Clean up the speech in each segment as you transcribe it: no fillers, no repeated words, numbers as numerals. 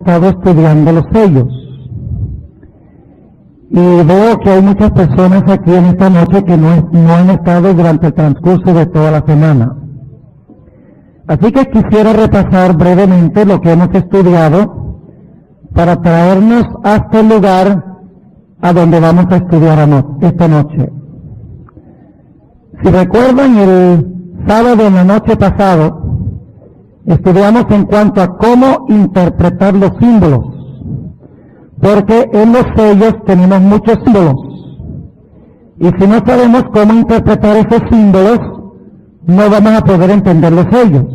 estado estudiando los sellos. Y veo que hay muchas personas aquí en esta noche que no han estado durante el transcurso de toda la semana. Así que quisiera repasar brevemente lo que hemos estudiado para traernos hasta el lugar a donde vamos a estudiar esta noche. Si recuerdan, el sábado en la noche pasado estudiamos en cuanto a cómo interpretar los símbolos, porque en los sellos tenemos muchos símbolos, y si no sabemos cómo interpretar esos símbolos, no vamos a poder entender los sellos.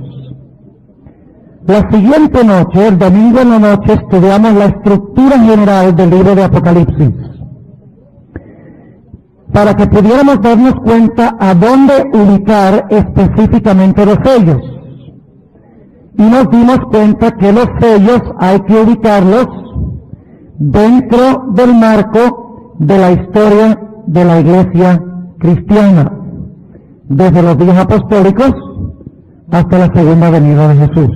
La siguiente noche, el domingo en la noche, estudiamos la estructura general del libro de Apocalipsis, para que pudiéramos darnos cuenta a dónde ubicar específicamente los sellos. Y nos dimos cuenta que los sellos hay que ubicarlos dentro del marco de la historia de la iglesia cristiana, desde los días apostólicos hasta la segunda venida de Jesús.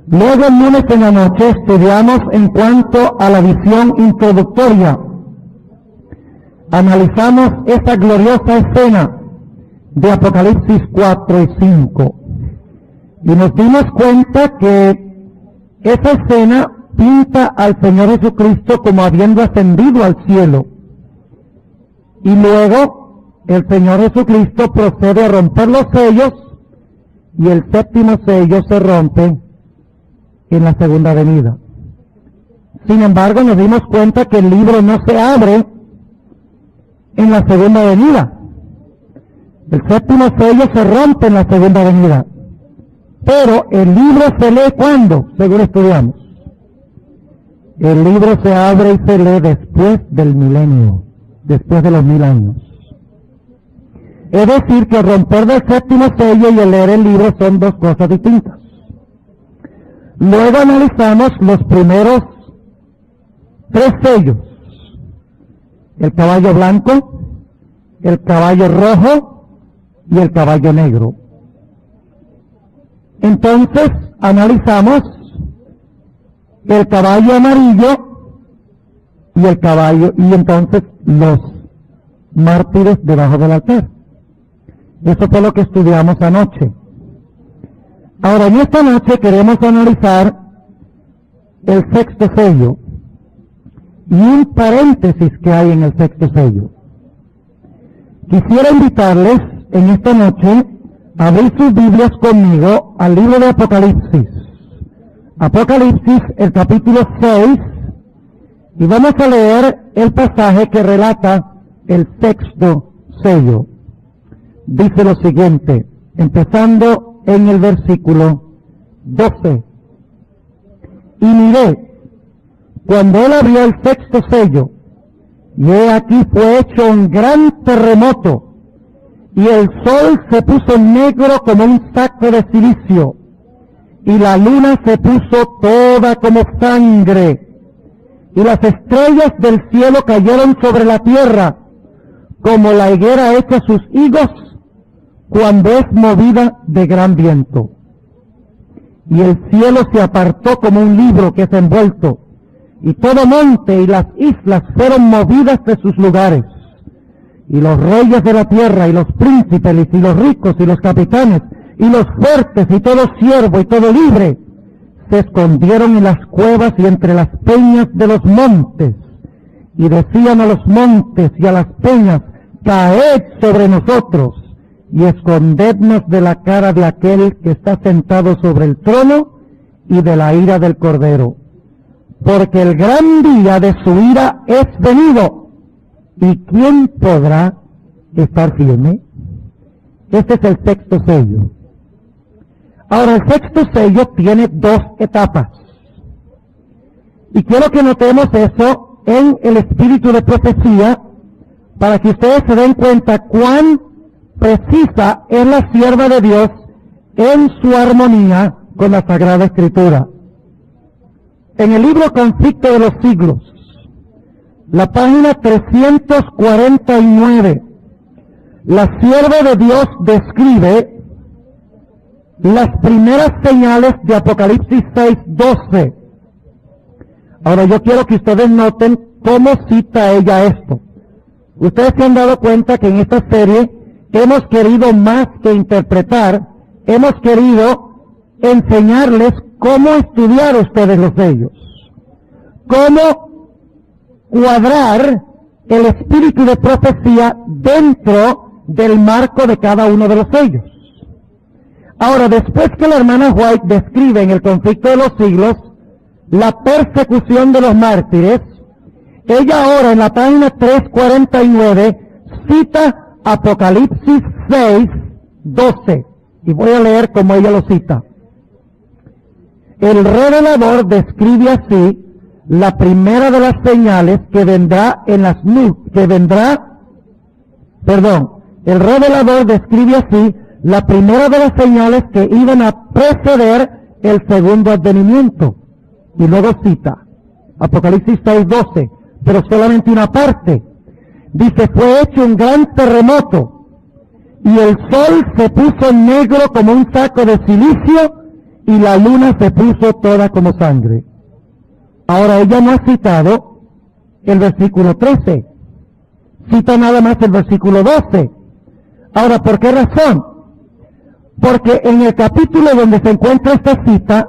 Luego el lunes en la noche estudiamos en cuanto a la visión introductoria. Analizamos esa gloriosa escena de Apocalipsis 4 y 5. Y nos dimos cuenta que esa escena pinta al Señor Jesucristo como habiendo ascendido al cielo. Y luego el Señor Jesucristo procede a romper los sellos y el séptimo sello se rompe en la segunda venida. Sin embargo, nos dimos cuenta que el libro no se abre en la segunda venida. El séptimo sello se rompe en la segunda venida. Pero el libro se lee ¿cuándo? Según estudiamos. El libro se abre y se lee después del milenio, después de los 1000 años. Es decir, que el romper del séptimo sello y el leer el libro son dos cosas distintas. Luego analizamos los primeros 3 sellos: el caballo blanco, el caballo rojo y el caballo negro. Entonces analizamos el caballo amarillo y entonces los mártires debajo del altar. Eso fue lo que estudiamos anoche. Ahora, en esta noche queremos analizar el sexto sello y un paréntesis que hay en el sexto sello. Quisiera invitarles en esta noche a abrir sus Biblias conmigo al libro de Apocalipsis. Apocalipsis, el capítulo 6, y vamos a leer el pasaje que relata el sexto sello. Dice lo siguiente, empezando en el versículo 12. Y miré, cuando él abrió el sexto sello, y he aquí fue hecho un gran terremoto, y el sol se puso negro como un saco de silicio, y la luna se puso toda como sangre, y las estrellas del cielo cayeron sobre la tierra, como la higuera echa sus higos cuando es movida de gran viento. Y el cielo se apartó como un libro que es envuelto, y todo monte y las islas fueron movidas de sus lugares. Y los reyes de la tierra, y los príncipes, y los ricos, y los capitanes, y los fuertes, y todo siervo, y todo libre, se escondieron en las cuevas y entre las peñas de los montes, y decían a los montes y a las peñas: caed sobre nosotros, y escondednos de la cara de aquel que está sentado sobre el trono, y de la ira del Cordero. Porque el gran día de su ira es venido, ¿y quién podrá estar firme? Este es el sexto sello. Ahora, el sexto sello tiene 2 etapas. Y quiero que notemos eso en el espíritu de profecía, para que ustedes se den cuenta cuán precisa es la sierva de Dios en su armonía con la Sagrada Escritura. En el libro Conflicto de los Siglos, la página 349, la sierva de Dios describe las primeras señales de Apocalipsis 6:12, Ahora yo quiero que ustedes noten cómo cita ella esto. Ustedes se han dado cuenta que en esta serie hemos querido más que interpretar, hemos querido enseñarles cómo estudiar ustedes los sellos, cómo cuadrar el espíritu de profecía dentro del marco de cada uno de los sellos. Ahora, después que la hermana White describe en el conflicto de los siglos la persecución de los mártires, ella ahora en la página 349 cita Apocalipsis 6, 12. Y voy a leer como ella lo cita. El revelador describe así la primera de las señales que vendrá en las nubes, el revelador describe así la primera de las señales que iban a preceder el segundo advenimiento. Y luego cita Apocalipsis 6, 12, pero solamente una parte. Dice, fue hecho un gran terremoto, y el sol se puso negro como un saco de silicio, y la luna se puso toda como sangre. Ahora ella no ha citado el versículo 13, cita nada más el versículo 12. Ahora, ¿por qué razón? Porque en el capítulo donde se encuentra esta cita,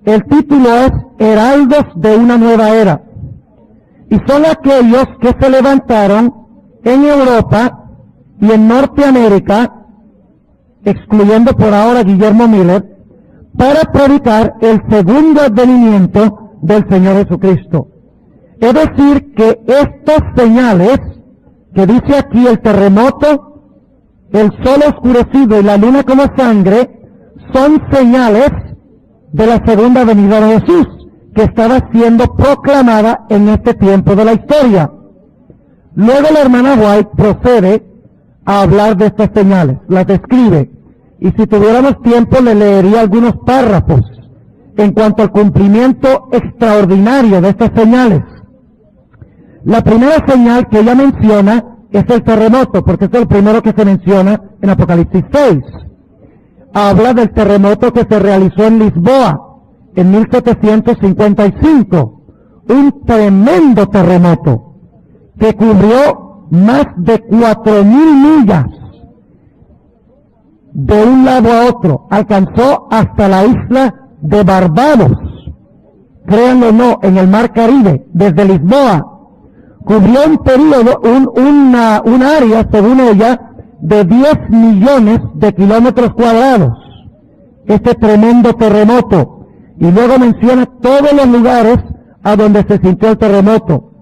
el título es Heraldos de una nueva era. Y son aquellos que se levantaron en Europa y en Norteamérica, excluyendo por ahora a Guillermo Miller, para predicar el segundo advenimiento del Señor Jesucristo. Es decir, que estas señales, que dice aquí el terremoto, el sol oscurecido y la luna como sangre, son señales de la segunda venida de Jesús, que estaba siendo proclamada en este tiempo de la historia. Luego la hermana White procede a hablar de estas señales, las describe, y si tuviéramos tiempo le leería algunos párrafos en cuanto al cumplimiento extraordinario de estas señales. La primera señal que ella menciona es el terremoto, porque es el primero que se menciona en Apocalipsis 6. Habla del terremoto que se realizó en Lisboa en 1755, un tremendo terremoto que cubrió más de 4.000 millas de un lado a otro, alcanzó hasta la isla de Barbados, créanlo o no, en el mar Caribe, desde Lisboa. Cubrió un periodo, un área, según ella, de 10 millones de kilómetros cuadrados, este tremendo terremoto. Y luego menciona todos los lugares a donde se sintió el terremoto.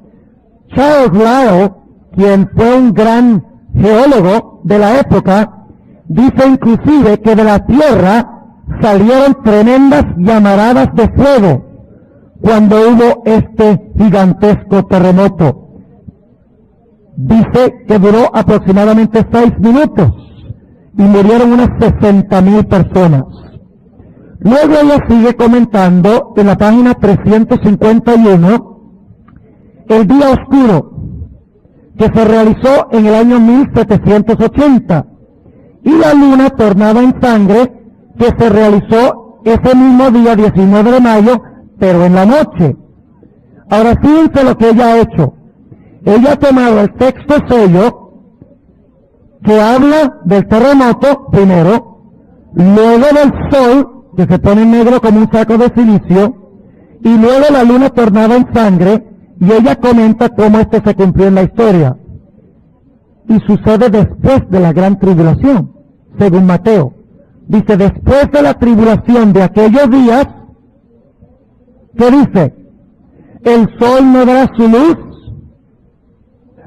Charles Lyell, quien fue un gran geólogo de la época, dice inclusive que de la tierra salieron tremendas llamaradas de fuego cuando hubo este gigantesco terremoto. Dice que duró aproximadamente 6 minutos y murieron unas 60.000 personas. Luego ella sigue comentando en la página 351 el día oscuro que se realizó en el año 1780 y la luna tornada en sangre que se realizó ese mismo día 19 de mayo, pero en la noche. Ahora fíjense lo que ella ha hecho. Ella ha tomado el sexto sello que habla del terremoto primero, luego del sol que se pone negro como un saco de silicio, y luego la luna tornada en sangre, y ella comenta cómo esto se cumplió en la historia. Y sucede después de la gran tribulación, según Mateo. Dice, después de la tribulación de aquellos días, ¿qué dice? El sol no dará su luz,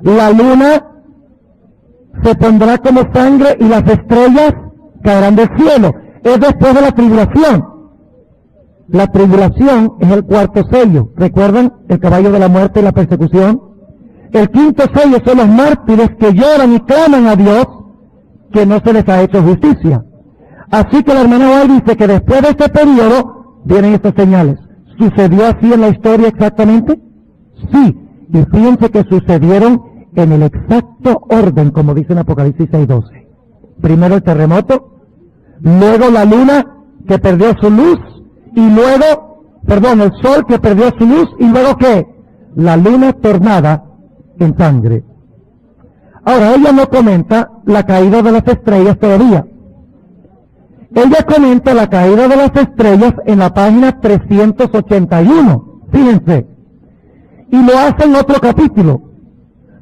la luna se pondrá como sangre y las estrellas caerán del cielo. Es después de la tribulación. La tribulación es el cuarto sello. ¿Recuerdan el caballo de la muerte y la persecución? El quinto sello son los mártires que lloran y claman a Dios que no se les ha hecho justicia. Así que la hermana White dice que después de este periodo vienen estas señales. ¿Sucedió así en la historia exactamente? Sí. Y fíjense que sucedieron en el exacto orden, como dice en Apocalipsis 6:12. Primero el terremoto, luego la luna que perdió su luz, y luego el sol que perdió su luz, y luego ¿qué? La luna tornada en sangre. Ahora, ella no comenta la caída de las estrellas todavía. Ella comenta la caída de las estrellas en la página 381. Fíjense. Y lo hace en otro capítulo.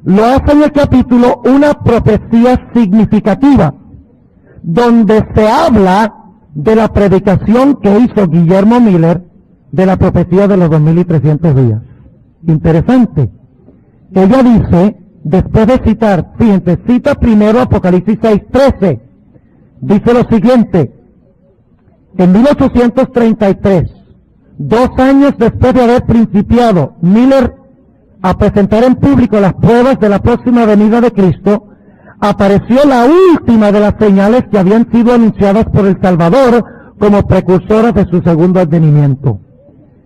Lo hace en el capítulo Una profecía significativa, donde se habla de la predicación que hizo Guillermo Miller de la profecía de los 2300 días. Interesante. Ella dice, después de citar, fíjense, cita primero Apocalipsis 6:13. Dice lo siguiente: en 1833, 2 años después de haber principiado Miller a presentar en público las pruebas de la próxima venida de Cristo, apareció la última de las señales que habían sido anunciadas por el Salvador como precursoras de su segundo advenimiento.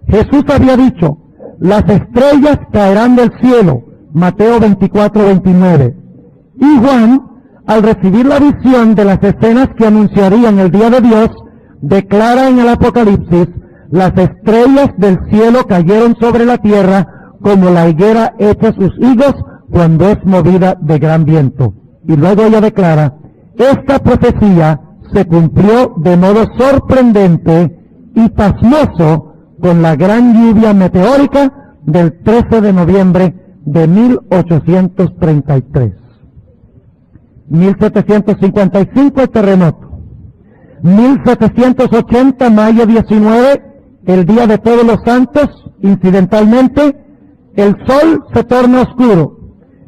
Jesús había dicho, las estrellas caerán del cielo, Mateo 24:29. Y Juan, al recibir la visión de las escenas que anunciarían el día de Dios, declara en el Apocalipsis, las estrellas del cielo cayeron sobre la tierra como la higuera echa sus higos cuando es movida de gran viento. Y luego ella declara, esta profecía se cumplió de modo sorprendente y pasmoso con la gran lluvia meteórica del 13 de noviembre de 1833. 1755 el terremoto. 1780, mayo 19, el día de Todos los Santos, incidentalmente, el sol se torna oscuro.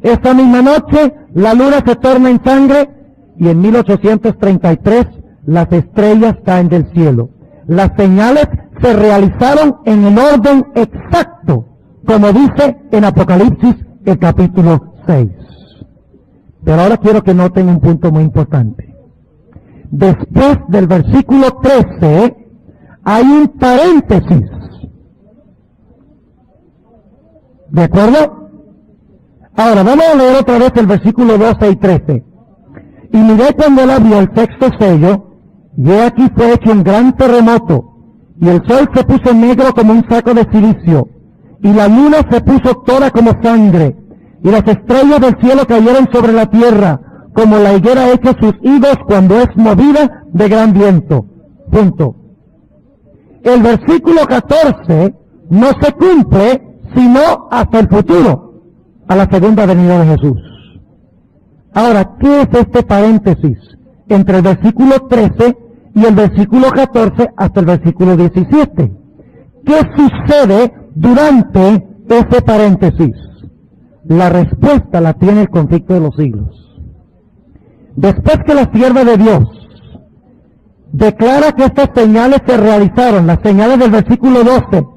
Esa misma noche, la luna se torna en sangre, y en 1833, las estrellas caen del cielo. Las señales se realizaron en el orden exacto, como dice en Apocalipsis, el capítulo 6. Pero ahora quiero que noten un punto muy importante. Después del versículo 13, hay un paréntesis. ¿De acuerdo? Ahora, vamos a leer otra vez el versículo 12 y 13. Y miré cuando él abrió el sexto sello, y he aquí fue hecho un gran terremoto, y el sol se puso negro como un saco de silicio, y la luna se puso toda como sangre, y las estrellas del cielo cayeron sobre la tierra, como la higuera echa sus higos cuando es movida de gran viento. Punto. El versículo 14 no se cumple sino hasta el futuro, a la segunda venida de Jesús. Ahora, ¿qué es este paréntesis entre el versículo 13 y el versículo 14 hasta el versículo 17? ¿Qué sucede durante ese paréntesis? La respuesta la tiene el conflicto de los siglos. Después que la sierva de Dios declara que estas señales se realizaron, las señales del versículo 12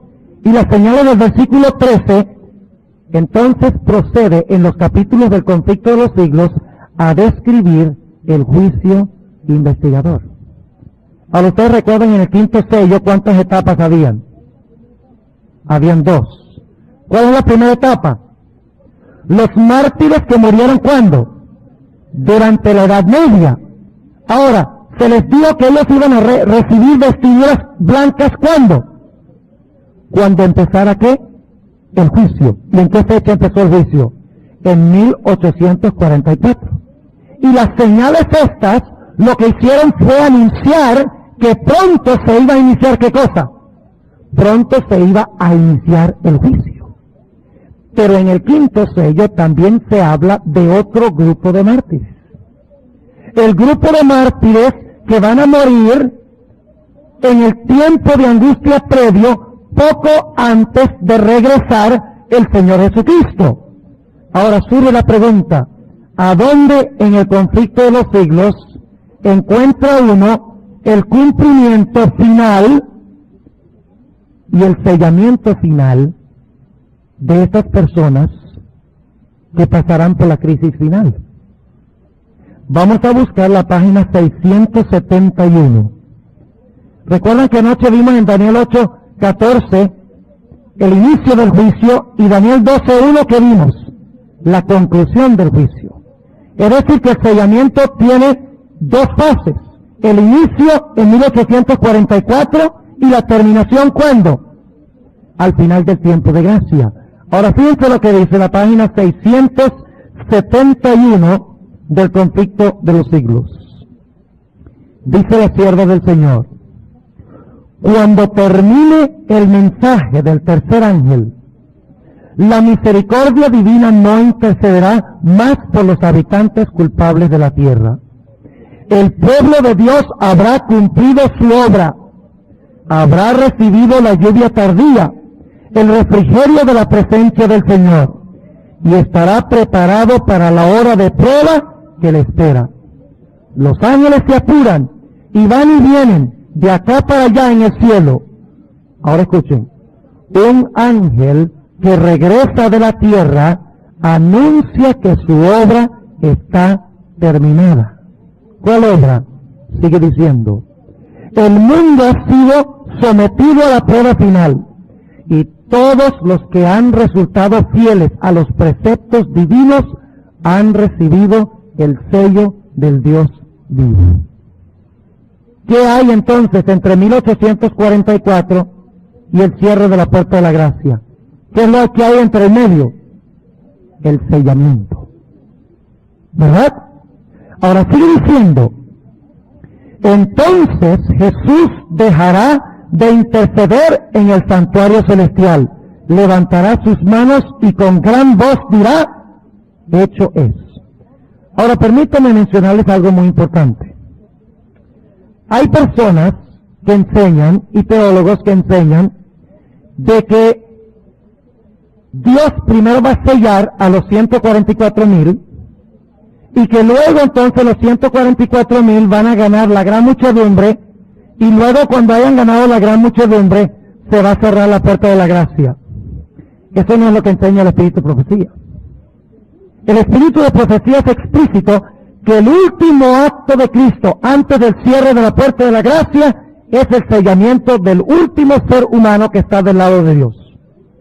y las señales del versículo 13, entonces procede en los capítulos del conflicto de los siglos a describir el juicio investigador. Ahora ustedes recuerdan en el quinto sello cuántas etapas habían. Habían 2. ¿Cuál es la primera etapa? Los mártires que murieron ¿cuándo? Durante la Edad Media. Ahora, se les dijo que ellos iban a recibir vestiduras blancas ¿cuándo? Cuando empezara ¿qué? El juicio. ¿Y en qué fecha empezó el juicio? En 1844. Y las señales estas, lo que hicieron fue anunciar que pronto se iba a iniciar ¿qué cosa? Pronto se iba a iniciar el juicio. Pero en el quinto sello también se habla de otro grupo de mártires. El grupo de mártires que van a morir en el tiempo de angustia previo, poco antes de regresar el Señor Jesucristo. Ahora surge la pregunta, ¿a dónde en el conflicto de los siglos encuentra uno el cumplimiento final y el sellamiento final de estas personas que pasarán por la crisis final? Vamos a buscar la página 671. Recuerdan que anoche vimos en Daniel 8:14 el inicio del juicio y Daniel 12:1 que vimos la conclusión del juicio. Es decir que el sellamiento tiene 2 fases. El inicio en 1844 y la terminación ¿cuándo? al final del tiempo de gracia. Ahora fíjense lo que dice la página 671 del Conflicto de los Siglos. Dice la sierva del Señor: cuando termine el mensaje del tercer ángel, la misericordia divina no intercederá más por los habitantes culpables de la tierra. El pueblo de Dios habrá cumplido su obra, habrá recibido la lluvia tardía, el refrigerio de la presencia del Señor, y estará preparado para la hora de prueba que le espera. Los ángeles se apuran y van y vienen de acá para allá en el cielo. Ahora escuchen, un ángel que regresa de la tierra anuncia que su obra está terminada. ¿Cuál obra? Sigue diciendo: el mundo ha sido sometido a la prueba final, y todos los que han resultado fieles a los preceptos divinos han recibido el sello del Dios vivo. ¿Qué hay entonces entre 1844 y el cierre de la Puerta de la Gracia? ¿Qué es lo que hay entre el medio? El sellamiento. ¿Verdad? Ahora sigue diciendo: entonces Jesús dejará de interceder en el santuario celestial, levantará sus manos y con gran voz dirá: hecho es. Ahora permítanme mencionarles algo muy importante. Hay personas que enseñan, y teólogos que enseñan, de que Dios primero va a sellar a los 144,000, y que luego entonces los 144,000 van a ganar la gran muchedumbre, y luego cuando hayan ganado la gran muchedumbre se va a cerrar la puerta de la gracia. Eso no es lo que enseña el Espíritu de Profecía. El Espíritu de Profecía es explícito que el último acto de Cristo antes del cierre de la puerta de la gracia es el sellamiento del último ser humano que está del lado de Dios.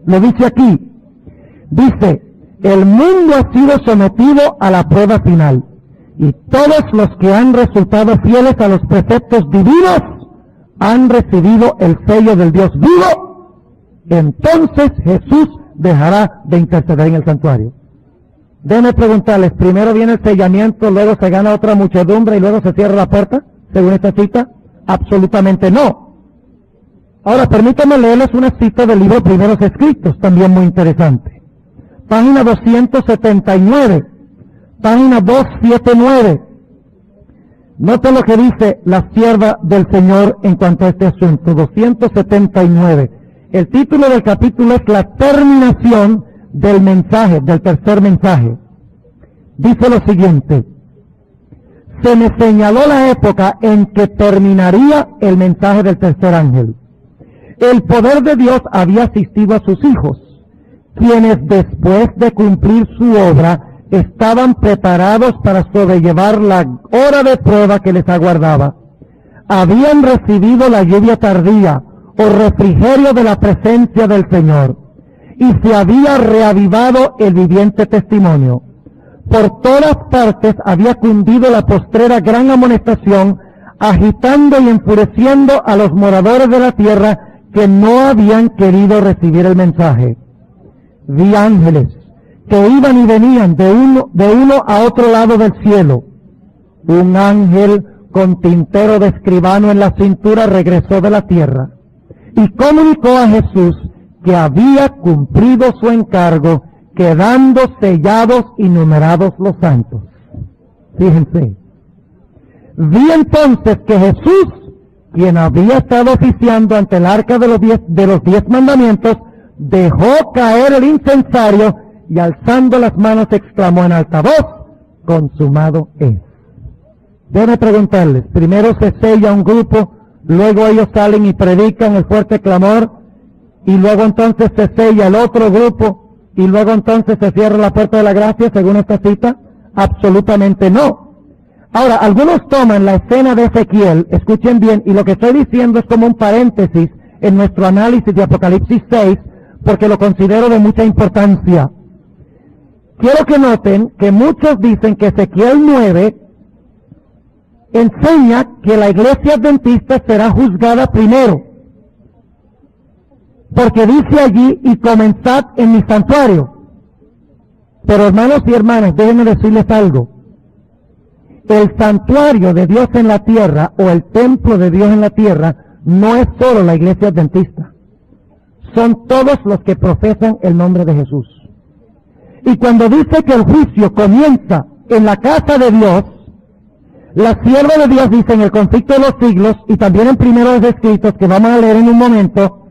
Lo dice aquí. Dice: el mundo ha sido sometido a la prueba final, y todos los que han resultado fieles a los preceptos divinos han recibido el sello del Dios vivo. Entonces Jesús dejará de interceder en el santuario. Déjenme preguntarles: ¿primero viene el sellamiento, luego se gana otra muchedumbre y luego se cierra la puerta, según esta cita? Absolutamente no. Ahora permítanme leerles una cita del libro Primeros Escritos, también muy interesante. Página 279, página 279. Noten lo que dice la sierva del Señor en cuanto a este asunto. 279. El título del capítulo es la terminación del mensaje, del tercer mensaje. Dice lo siguiente: se me señaló la época en que terminaría el mensaje del tercer ángel. El poder de Dios había asistido a sus hijos, quienes después de cumplir su obra estaban preparados para sobrellevar la hora de prueba que les aguardaba. Habían recibido la lluvia tardía o refrigerio de la presencia del Señor, y se había reavivado el viviente testimonio. Por todas partes había cundido la postrera gran amonestación, agitando y enfureciendo a los moradores de la tierra que no habían querido recibir el mensaje. Vi ángeles que iban y venían de uno a otro lado del cielo. Un ángel con tintero de escribano en la cintura regresó de la tierra y comunicó a Jesús que había cumplido su encargo, quedando sellados y numerados los santos. Fíjense. Vi entonces que Jesús, quien había estado oficiando ante el arca de los 10 mandamientos, dejó caer el incensario y alzando las manos exclamó en alta voz: consumado es. Debe preguntarles: primero se sella un grupo, luego ellos salen y predican el fuerte clamor, y luego entonces se sella el otro grupo, y luego entonces se cierra la puerta de la gracia, según esta cita. Absolutamente no. Ahora, algunos toman la escena de Ezequiel, escuchen bien, y lo que estoy diciendo es como un paréntesis en nuestro análisis de Apocalipsis 6, porque lo considero de mucha importancia. Quiero que noten que muchos dicen que Ezequiel 9 enseña que la iglesia adventista será juzgada primero. porque dice allí, y comenzad en mi santuario. Pero hermanos y hermanas, déjenme decirles algo. El santuario de Dios en la tierra, o el templo de Dios en la tierra, no es solo la iglesia adventista. Son todos los que profesan el nombre de Jesús. Y cuando dice que el juicio comienza en la casa de Dios, la sierva de Dios dice en el conflicto de los siglos, y también en primeros escritos, que vamos a leer en un momento,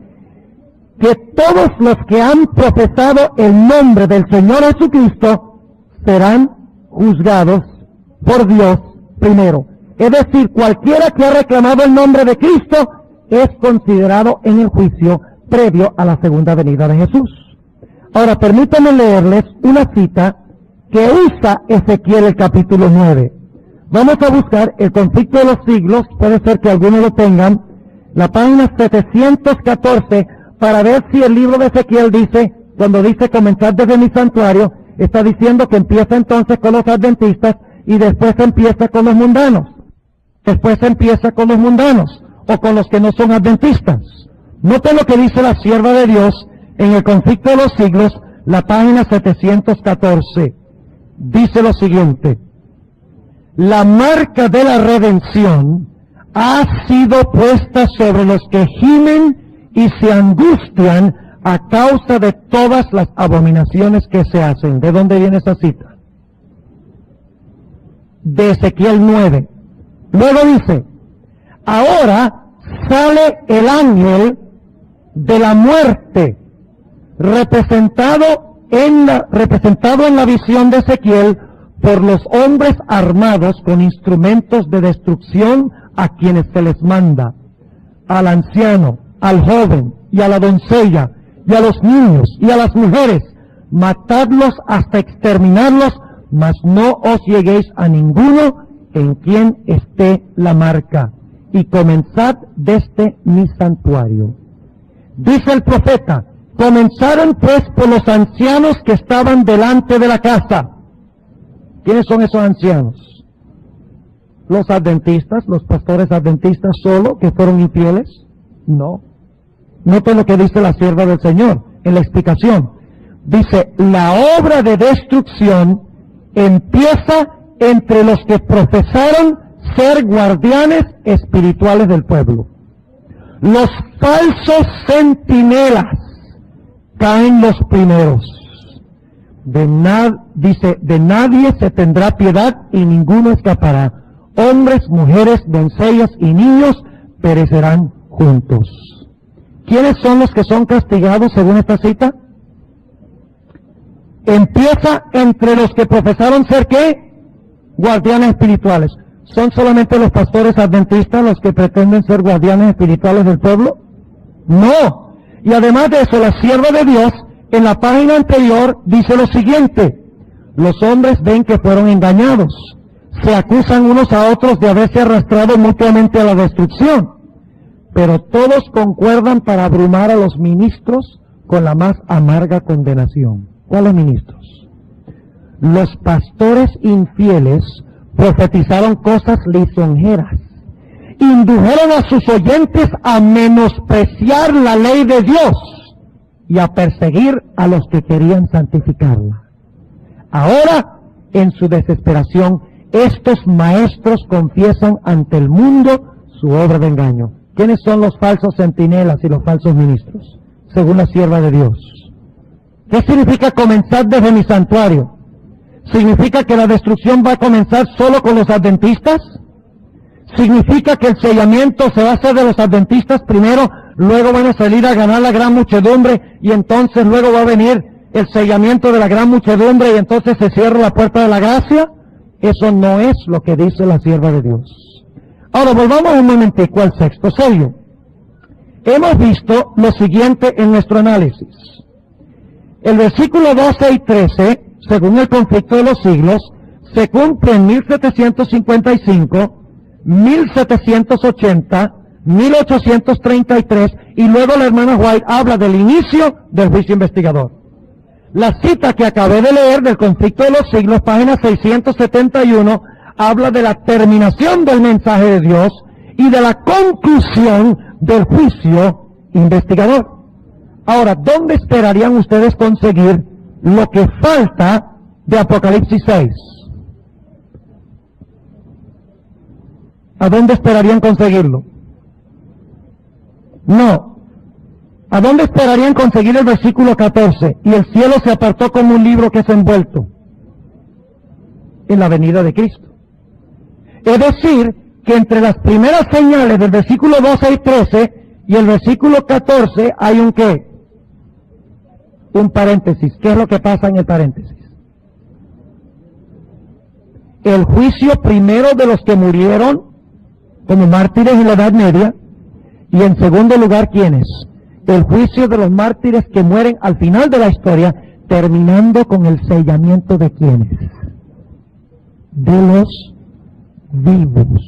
que todos los que han profesado el nombre del Señor Jesucristo serán juzgados por Dios primero. Es decir, cualquiera que ha reclamado el nombre de Cristo es considerado en el juicio previo a la segunda venida de Jesús. Ahora, permítanme leerles una cita que usa Ezequiel el capítulo 9. Vamos a buscar el conflicto de los siglos, puede ser que algunos lo tengan, la página 714, para ver si el libro de Ezequiel dice, cuando dice comenzar desde mi santuario, está diciendo que empieza entonces con los adventistas y después empieza con los mundanos. Después empieza con los mundanos o con los que no son adventistas. Noten lo que dice la sierva de Dios en el conflicto de los siglos, la página 714. Dice lo siguiente: la marca de la redención ha sido puesta sobre los que gimen y se angustian a causa de todas las abominaciones que se hacen. ¿De dónde viene esa cita? De Ezequiel 9. Luego dice, ahora sale el ángel de la muerte, representado en la visión de Ezequiel por los hombres armados con instrumentos de destrucción, a quienes se les manda, al anciano, al joven y a la doncella, y a los niños y a las mujeres, matadlos hasta exterminarlos, mas no os lleguéis a ninguno en quien esté la marca, y comenzad desde mi santuario. Dice el profeta, comenzaron pues por los ancianos que estaban delante de la casa. ¿Quiénes son esos ancianos? ¿Los adventistas, los pastores adventistas solo, que fueron infieles? No. Noten lo que dice la sierva del Señor en la explicación. Dice, la obra de destrucción empieza entre los que profesaron ser guardianes espirituales del pueblo. Los falsos centinelas caen los primeros. Dice, de nadie se tendrá piedad y ninguno escapará. Hombres, mujeres, doncellas y niños perecerán juntos. ¿Quiénes son los que son castigados según esta cita? Empieza entre los que profesaron ser ¿qué? Guardianes espirituales. ¿Son solamente los pastores adventistas los que pretenden ser guardianes espirituales del pueblo? No. Y además de eso, la sierva de Dios, en la página anterior, dice lo siguiente: los hombres ven que fueron engañados, se acusan unos a otros de haberse arrastrado mutuamente a la destrucción, pero todos concuerdan para abrumar a los ministros con la más amarga condenación. ¿Cuáles ministros? Los pastores infieles profetizaron cosas lisonjeras, indujeron a sus oyentes a menospreciar la ley de Dios y a perseguir a los que querían santificarla. Ahora, en su desesperación, estos maestros confiesan ante el mundo su obra de engaño. ¿Quiénes son los falsos centinelas y los falsos ministros? Según la sierva de Dios. ¿Qué significa comenzar desde mi santuario? ¿Significa que la destrucción va a comenzar solo con los adventistas? ¿Significa que el sellamiento se va a hacer de los adventistas primero, luego van a salir a ganar la gran muchedumbre y entonces luego va a venir el sellamiento de la gran muchedumbre y entonces se cierra la puerta de la gracia? Eso no es lo que dice la sierva de Dios. Ahora volvamos un momentico al sexto sello. Hemos visto lo siguiente en nuestro análisis. El versículo 12 y 13, según el conflicto de los siglos, se cumple en 1755, 1780, 1833, y luego la hermana White habla del inicio del juicio investigador. La cita que acabé de leer del conflicto de los siglos, página 671, habla de la terminación del mensaje de Dios y de la conclusión del juicio investigador. Ahora, ¿dónde esperarían ustedes conseguir lo que falta de Apocalipsis 6? ¿A dónde esperarían conseguirlo? No. ¿A dónde esperarían conseguir el versículo 14? Y el cielo se apartó como un libro que es envuelto en la venida de Cristo. Es decir, que entre las primeras señales del versículo 12 y 13 y el versículo 14 hay un ¿qué? Un paréntesis. ¿Qué es lo que pasa en el paréntesis? El juicio primero de los que murieron como mártires en la Edad Media, y en segundo lugar, ¿quiénes? El juicio de los mártires que mueren al final de la historia, terminando con el sellamiento de ¿quiénes? De los vivos,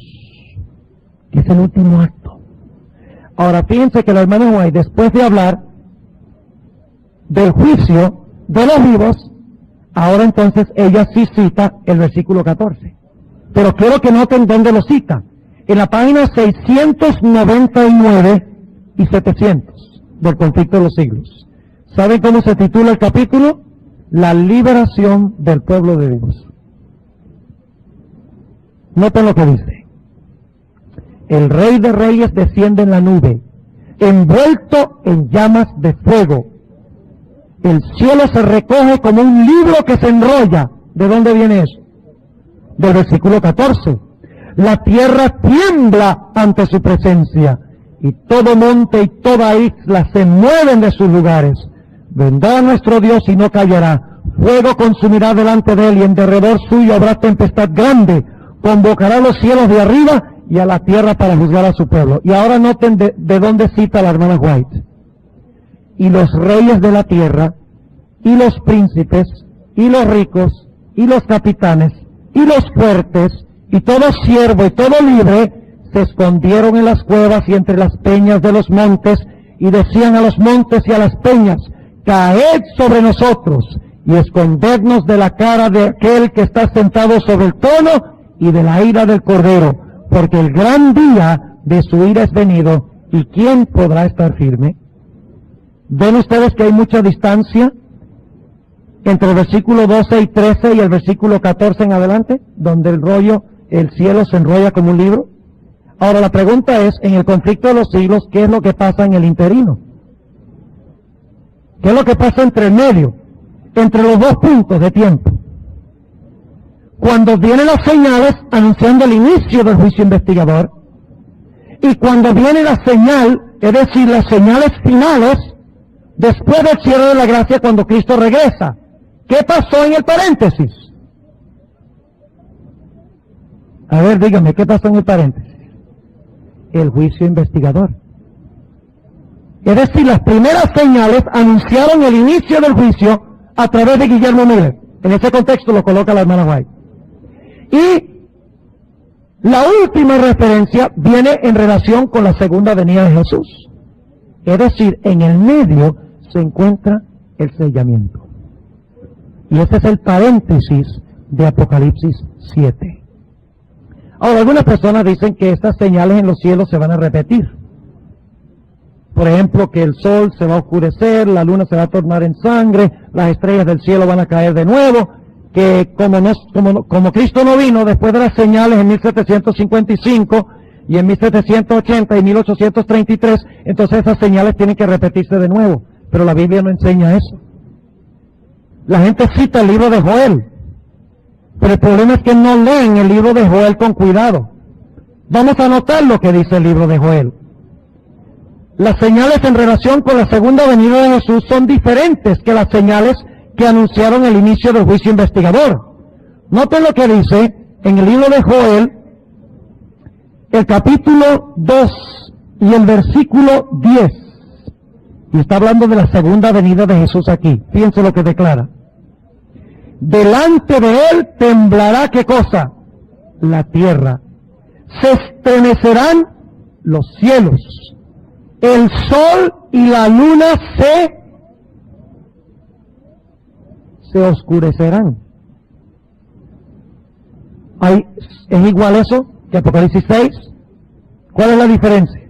que es el último acto. Ahora fíjense que la hermana White, después de hablar del juicio de los vivos, ahora entonces ella sí cita el versículo 14. Pero quiero que noten dónde lo cita. En la página 699 y 700 del Conflicto de los Siglos. ¿Saben cómo se titula el capítulo? La liberación del pueblo de Dios. Noten lo que dice. El Rey de Reyes desciende en la nube, envuelto en llamas de fuego. El cielo se recoge como un libro que se enrolla. ¿De dónde viene eso? Del versículo 14. La tierra tiembla ante su presencia, y todo monte y toda isla se mueven de sus lugares. Vendrá nuestro Dios y no callará. Fuego consumirá delante de él, y en derredor suyo habrá tempestad grande. Convocará a los cielos de arriba y a la tierra para juzgar a su pueblo. Y ahora noten de dónde cita la hermana White. Y los reyes de la tierra, y los príncipes, y los ricos, y los capitanes, y los fuertes, y todo siervo y todo libre, se escondieron en las cuevas y entre las peñas de los montes, y decían a los montes y a las peñas, caed sobre nosotros, y escondednos de la cara de aquel que está sentado sobre el trono, y de la ira del Cordero, porque el gran día de su ira es venido, ¿y quién podrá estar firme? ¿Ven ustedes que hay mucha distancia entre el versículo 12 y 13 y el versículo 14 en adelante, donde el cielo se enrolla como un libro? Ahora la pregunta es, en el conflicto de los siglos, ¿qué es lo que pasa en el interino? ¿Qué es lo que pasa entre el medio, entre los dos puntos de tiempo? Cuando vienen las señales anunciando el inicio del juicio investigador, y cuando viene la señal, es decir, las señales finales, después del cierre de la gracia cuando Cristo regresa. ¿Qué pasó en el paréntesis? A ver, dígame, ¿qué pasó en el paréntesis? El juicio investigador. Es decir, las primeras señales anunciaron el inicio del juicio a través de Guillermo Miller. En ese contexto lo coloca la hermana White. Y la última referencia viene en relación con la segunda venida de Jesús. Es decir, en el medio se encuentra el sellamiento. Y ese es el paréntesis de Apocalipsis 7. Ahora, algunas personas dicen que estas señales en los cielos se van a repetir. Por ejemplo, que el sol se va a oscurecer, la luna se va a tornar en sangre, las estrellas del cielo van a caer de nuevo, que como Cristo no vino después de las señales en 1755 y en 1780 y 1833, entonces esas señales tienen que repetirse de nuevo. Pero la Biblia no enseña eso. La gente cita el libro de Joel, pero el problema es que no leen el libro de Joel con cuidado. Vamos a notar lo que dice el libro de Joel. Las señales en relación con la segunda venida de Jesús son diferentes que las señales que anunciaron el inicio del juicio investigador. Noten lo que dice en el libro de Joel, el capítulo 2 y el versículo 10. Y está hablando de la segunda venida de Jesús aquí. Fíjense lo que declara. Delante de él temblará, ¿qué cosa? La tierra. Se estremecerán los cielos. El sol y la luna se oscurecerán. ¿Es igual eso que Apocalipsis 6? ¿Cuál es la diferencia?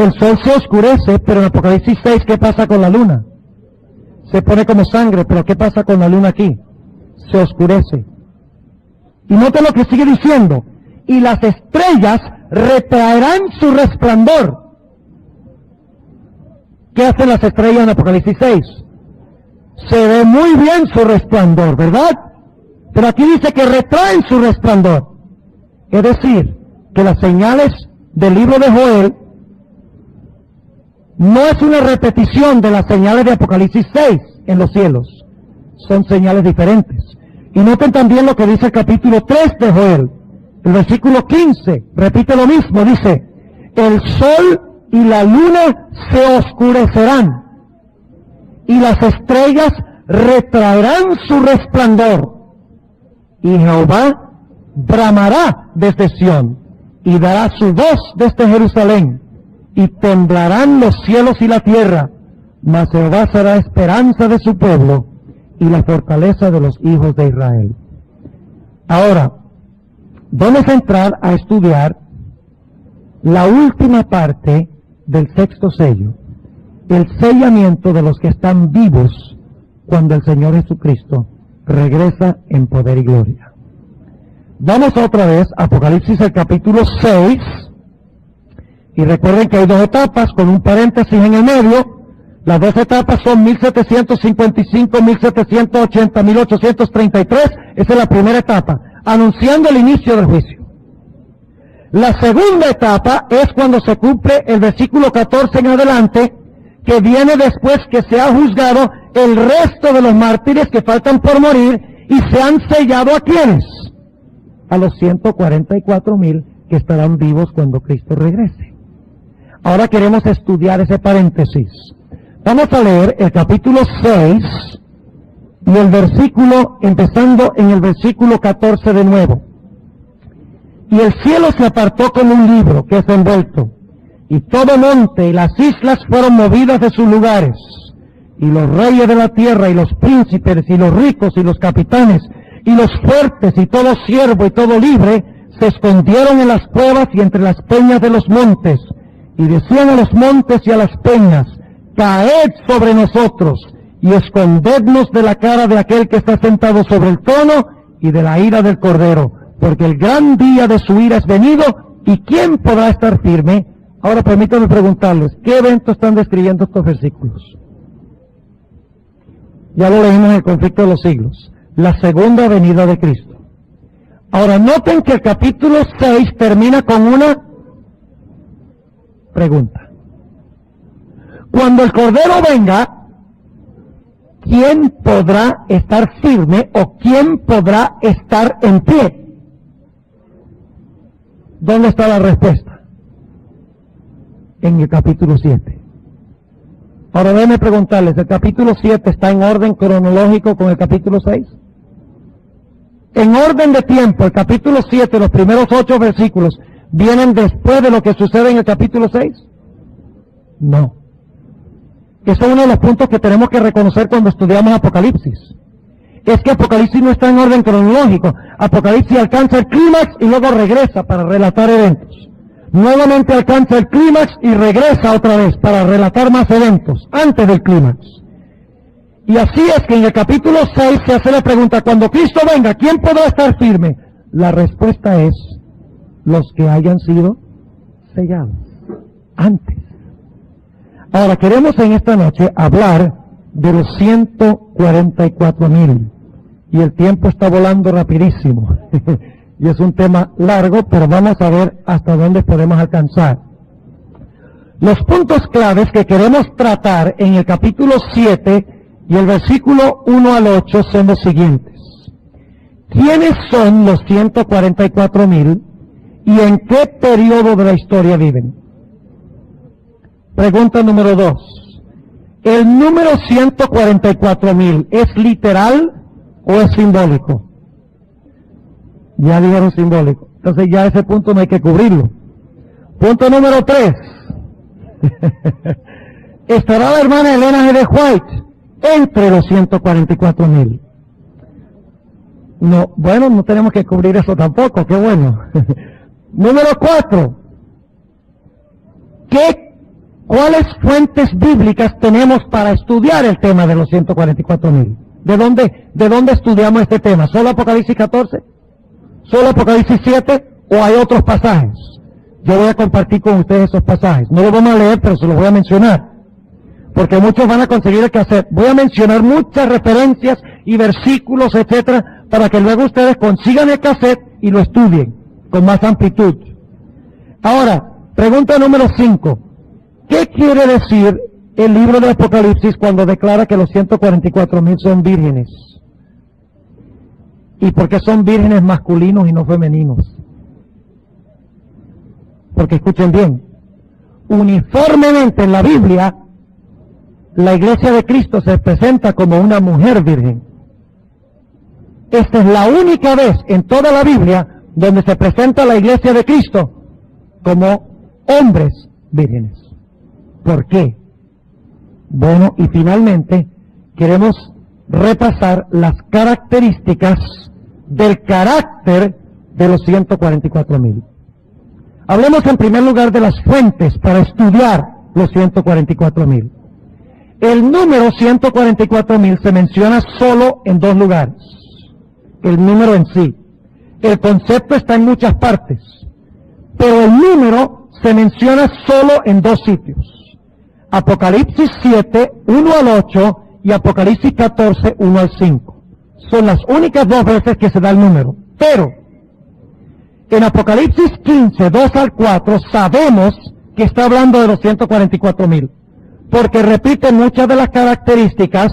El sol se oscurece, pero en Apocalipsis 6, ¿qué pasa con la luna? Se pone como sangre, pero ¿qué pasa con la luna aquí? Se oscurece. Y note lo que sigue diciendo. Y las estrellas retraerán su resplandor. ¿Qué hacen las estrellas en Apocalipsis 6? Se ve muy bien su resplandor, ¿verdad? Pero aquí dice que retraen su resplandor. Es decir, que las señales del libro de Joel no es una repetición de las señales de Apocalipsis 6 en los cielos. Son señales diferentes. Y noten también lo que dice el capítulo 3 de Joel. El versículo 15 repite lo mismo. Dice, el sol y la luna se oscurecerán y las estrellas retraerán su resplandor. Y Jehová bramará desde Sión y dará su voz desde Jerusalén. Y temblarán los cielos y la tierra, mas Jehová será esperanza de su pueblo y la fortaleza de los hijos de Israel. Ahora, vamos a entrar a estudiar la última parte del sexto sello, el sellamiento de los que están vivos cuando el Señor Jesucristo regresa en poder y gloria. Vamos otra vez a Apocalipsis el capítulo 6, y recuerden que hay dos etapas con un paréntesis en el medio. Las dos etapas son 1755, 1780, 1833. Esa es la primera etapa, anunciando el inicio del juicio. La segunda etapa es cuando se cumple el versículo 14 en adelante, que viene después que se ha juzgado el resto de los mártires que faltan por morir y se han sellado a quienes, a los 144,000 que estarán vivos cuando Cristo regrese. Ahora queremos estudiar ese paréntesis. Vamos a leer el capítulo 6 y el versículo, empezando en el versículo 14 de nuevo. Y el cielo se apartó como un libro que es envuelto, y todo monte y las islas fueron movidas de sus lugares, y los reyes de la tierra y los príncipes y los ricos y los capitanes y los fuertes y todo siervo y todo libre se escondieron en las cuevas y entre las peñas de los montes, y decían a los montes y a las peñas, caed sobre nosotros y escondednos de la cara de aquel que está sentado sobre el trono y de la ira del Cordero, porque el gran día de su ira es venido, y ¿quién podrá estar firme? Ahora permítanme preguntarles, ¿qué evento están describiendo estos versículos? Ya lo leímos en el conflicto de los siglos, la segunda venida de Cristo. Ahora noten que el capítulo 6 termina con una pregunta. Cuando el Cordero venga, ¿quién podrá estar firme o quién podrá estar en pie? ¿Dónde está la respuesta? En el capítulo 7. Ahora déjenme preguntarles, ¿el capítulo 7 está en orden cronológico con el capítulo 6? En orden de tiempo, el capítulo 7, los primeros 8 versículos, ¿vienen después de lo que sucede en el capítulo 6? No. Eso es uno de los puntos que tenemos que reconocer cuando estudiamos Apocalipsis. Es que Apocalipsis no está en orden cronológico. Apocalipsis alcanza el clímax y luego regresa para relatar eventos. Nuevamente alcanza el clímax y regresa otra vez para relatar más eventos antes del clímax. Y así es que en el capítulo 6 se hace la pregunta, cuando Cristo venga, ¿quién podrá estar firme? La respuesta es, los que hayan sido sellados antes. Ahora queremos en esta noche hablar de los 144,000 y el tiempo está volando rapidísimo y es un tema largo, pero vamos a ver hasta dónde podemos alcanzar. Los puntos claves que queremos tratar en el capítulo 7 y el versículo 1 al 8 son los siguientes. ¿Quiénes son los 144,000 y en qué periodo de la historia viven? Pregunta número 2. ¿El número 144,000 es literal o es simbólico? Ya dijeron simbólico. Entonces ya ese punto no hay que cubrirlo. Punto número 3. ¿Estará la hermana Elena G. de White entre los 144,000? No, bueno, no tenemos que cubrir eso tampoco, qué bueno. Número 4. ¿Qué ¿cuáles fuentes bíblicas tenemos para estudiar el tema de los 144,000? ¿De dónde estudiamos este tema? ¿Solo Apocalipsis 14? ¿Solo Apocalipsis 7? ¿O hay otros pasajes? Yo voy a compartir con ustedes esos pasajes. No los vamos a leer, pero se los voy a mencionar. Porque muchos van a conseguir el cassette. Voy a mencionar muchas referencias y versículos, etcétera, para que luego ustedes consigan el cassette y lo estudien con más amplitud. Ahora, pregunta número 5. ¿Qué quiere decir el libro de Apocalipsis cuando declara que los 144,000 son vírgenes? ¿Y por qué son vírgenes masculinos y no femeninos? Porque escuchen bien, uniformemente en la Biblia, la iglesia de Cristo se presenta como una mujer virgen. Esta es la única vez en toda la Biblia donde se presenta la iglesia de Cristo como hombres vírgenes. ¿Por qué? Bueno, y finalmente queremos repasar las características del carácter de los 144,000. Hablemos en primer lugar de las fuentes para estudiar los 144,000. El número 144,000 se menciona solo en 2 lugares. El número en sí. El concepto está en muchas partes, pero el número se menciona solo en 2 sitios. Apocalipsis 7, 1 al 8 y Apocalipsis 14, 1 al 5. Son las únicas 2 veces que se da el número. Pero en Apocalipsis 15, 2 al 4, sabemos que está hablando de los 144,000, porque repite muchas de las características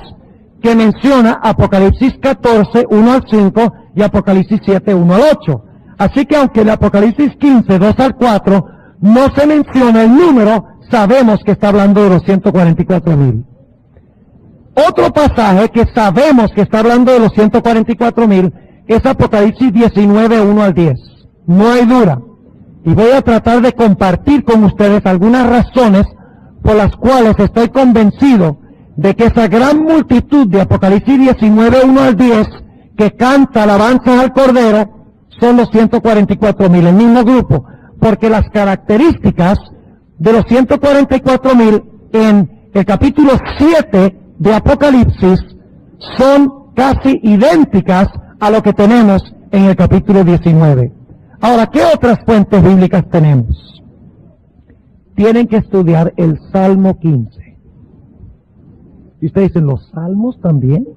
que menciona Apocalipsis 14, 1 al 5 y Apocalipsis 7, 1 al 8. Así que aunque en Apocalipsis 15, 2 al 4 no se menciona el número, sabemos que está hablando de los 144,000. Otro pasaje que sabemos que está hablando de los 144,000 es Apocalipsis 19, 1 al 10. No hay duda. Y voy a tratar de compartir con ustedes algunas razones por las cuales estoy convencido de que esa gran multitud de Apocalipsis 19, 1 al 10, que canta alabanzas al Cordero, son los 144,000, el mismo grupo, porque las características de los 144,000 en el capítulo 7 de Apocalipsis son casi idénticas a lo que tenemos en el capítulo 19. Ahora, ¿qué otras fuentes bíblicas tenemos? Tienen que estudiar el Salmo 15. Y ustedes dicen, ¿los salmos también?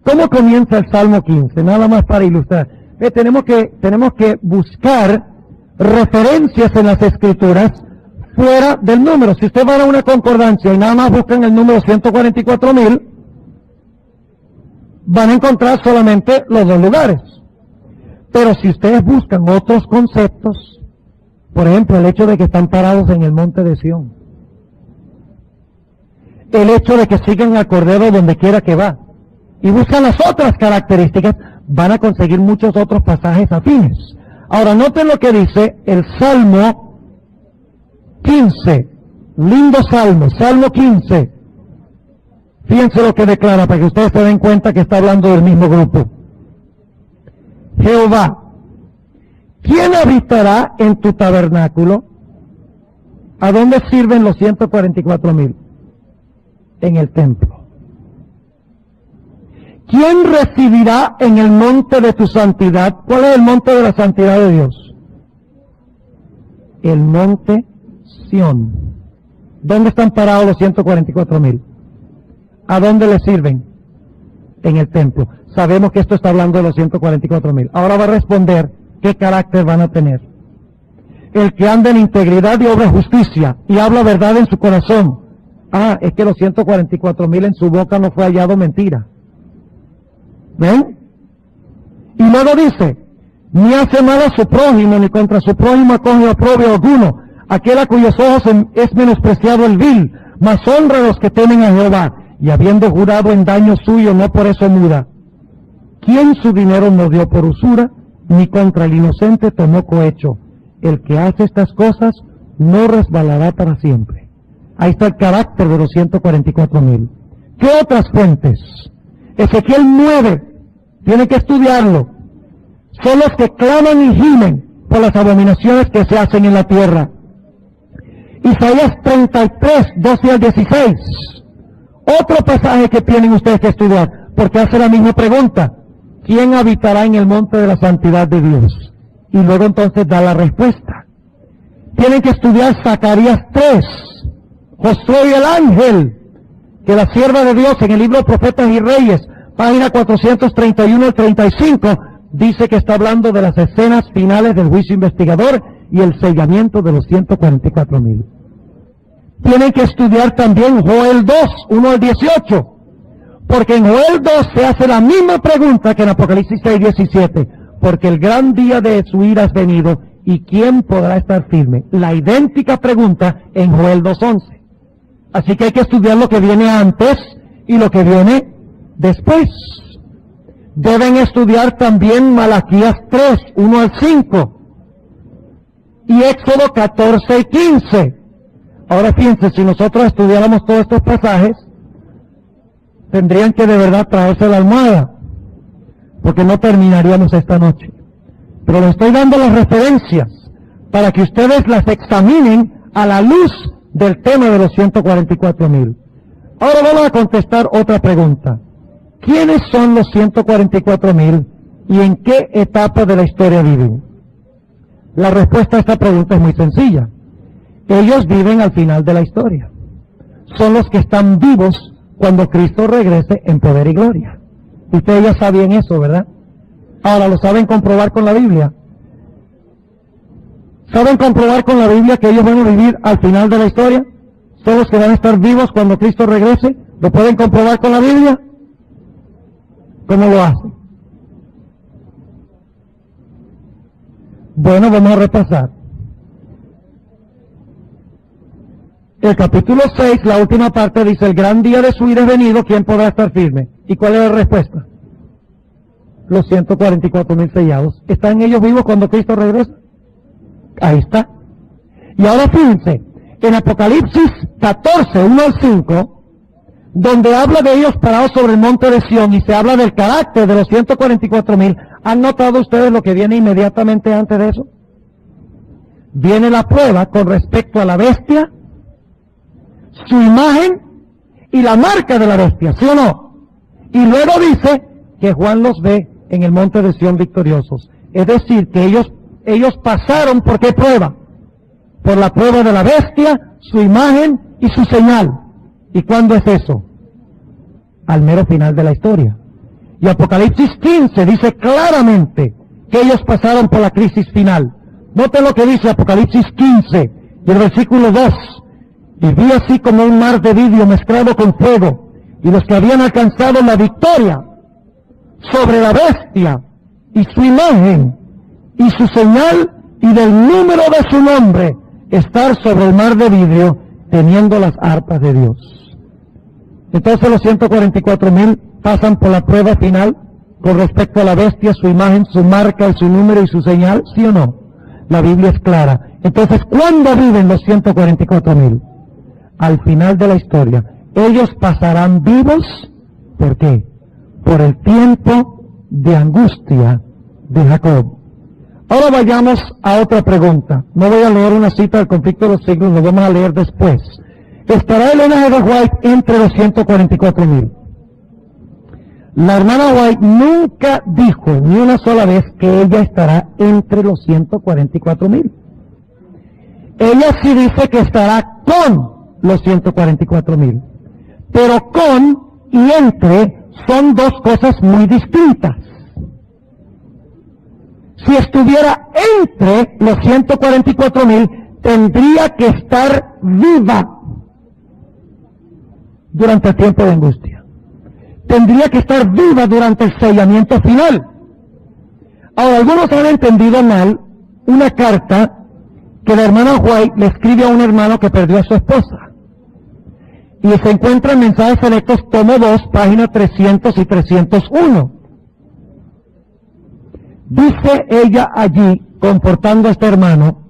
¿Cómo comienza el Salmo 15? Nada más para ilustrar. Tenemos que buscar referencias en las Escrituras fuera del número. Si usted va a una concordancia y nada más buscan el número 144,000, van a encontrar solamente los 2 lugares. Pero si ustedes buscan otros conceptos, por ejemplo, el hecho de que están parados en el monte de Sión, el hecho de que siguen al Cordero donde quiera que va, y buscan las otras características, van a conseguir muchos otros pasajes afines. Ahora, noten lo que dice el Salmo 15, lindo Salmo, Salmo 15. Fíjense lo que declara para que ustedes se den cuenta que está hablando del mismo grupo. Jehová, ¿quién habitará en tu tabernáculo? ¿A dónde sirven los 144,000? En el templo. ¿Quién residirá en el monte de tu santidad? ¿Cuál es el monte de la santidad de Dios? El monte Sión. ¿Dónde están parados los 144,000? ¿A dónde le sirven? En el templo. Sabemos que esto está hablando de los 144,000. Ahora va a responder qué carácter van a tener. El que anda en integridad y obra justicia y habla verdad en su corazón. Ah, es que los 144,000 en su boca no fue hallado mentira. ¿Ven? Y luego dice, ni hace mal a su prójimo, ni contra su prójimo acoge oprobio alguno. Aquel a cuyos ojos es menospreciado el vil, mas honra a los que temen a Jehová, y habiendo jurado en daño suyo, no por eso muda. ¿Quién su dinero no dio por usura, ni contra el inocente tomó cohecho? El que hace estas cosas no resbalará para siempre. Ahí está el carácter de los 144,000. ¿Qué otras fuentes? Ezequiel 9, tiene que estudiarlo. Son los que claman y gimen por las abominaciones que se hacen en la tierra. Isaías 33, 12 al 16. Otro pasaje que tienen ustedes que estudiar, porque hace la misma pregunta. ¿Quién habitará en el monte de la santidad de Dios? Y luego entonces da la respuesta. Tienen que estudiar Zacarías 3, Josué y el ángel, que la sierva de Dios en el libro de Profetas y Reyes, página 431 al 35, dice que está hablando de las escenas finales del juicio investigador y el sellamiento de los 144,000. Tienen que estudiar también Joel 2, 1 al 18, porque en Joel 2 se hace la misma pregunta que en Apocalipsis 6, 17, porque el gran día de su ira es venido, ¿y quién podrá estar firme? La idéntica pregunta en Joel 2:11. Así que hay que estudiar lo que viene antes y lo que viene después. Deben estudiar también Malaquías 3, 1 al 5, y Éxodo 14 y 15. Ahora fíjense, si nosotros estudiáramos todos estos pasajes, tendrían que de verdad traerse la almohada, porque no terminaríamos esta noche. Pero les estoy dando las referencias para que ustedes las examinen a la luz del tema de los 144,000. Ahora vamos a contestar otra pregunta. ¿Quiénes son los 144,000 y en qué etapa de la historia viven? La respuesta a esta pregunta es muy sencilla. Ellos viven al final de la historia. Son los que están vivos cuando Cristo regrese en poder y gloria. Ustedes ya sabían eso, ¿verdad? Ahora, ¿lo saben comprobar con la Biblia? ¿Saben comprobar con la Biblia que ellos van a vivir al final de la historia? ¿Son los que van a estar vivos cuando Cristo regrese? ¿Lo pueden comprobar con la Biblia? ¿Cómo lo hacen? Bueno, vamos a repasar. El capítulo 6, la última parte, dice, el gran día de su ira es venido, ¿quién podrá estar firme? ¿Y cuál es la respuesta? Los 144,000 sellados. ¿Están ellos vivos cuando Cristo regresa? Ahí está. Y ahora fíjense, en Apocalipsis 14, 1 al 5, donde habla de ellos parados sobre el monte de Sión y se habla del carácter de los 144,000, ¿han notado ustedes lo que viene inmediatamente antes de eso? Viene la prueba con respecto a la bestia, su imagen y la marca de la bestia, ¿sí o no? Y luego dice que Juan los ve en el monte de Sión victoriosos. Es decir, que ellos pasaron ¿por qué prueba? Por la prueba de la bestia, su imagen y su señal. ¿Y cuándo es eso? Al mero final de la historia. Y Apocalipsis 15 dice claramente que ellos pasaron por la crisis final. Noten lo que dice Apocalipsis 15, y el versículo 2. Y vi así como un mar de vidrio mezclado con fuego, y los que habían alcanzado la victoria sobre la bestia, y su imagen, y su señal, y del número de su nombre, estar sobre el mar de vidrio, teniendo las arpas de Dios. Entonces los 144,000 pasan por la prueba final con respecto a la bestia, su imagen, su marca, su número y su señal, ¿sí o no? La Biblia es clara. Entonces, ¿cuándo viven los 144,000? Al final de la historia. Ellos pasarán vivos, ¿por qué? Por el tiempo de angustia de Jacob. Ahora vayamos a otra pregunta. No voy a leer una cita del conflicto de los siglos, lo vamos a leer después. ¿Estará Elena G. White entre los 144,000? La hermana White nunca dijo ni una sola vez que ella estará entre los 144,000. Ella sí dice que estará con los 144,000. Pero con y entre son dos cosas muy distintas. Si estuviera entre los 144,000, tendría que estar viva durante el tiempo de angustia. Tendría que estar viva durante el sellamiento final. Ahora, algunos han entendido mal una carta que la hermana White le escribe a un hermano que perdió a su esposa. Y se encuentra en Mensajes Selectos, tomo 2, páginas 300 y 301. Dice ella allí, confortando a este hermano,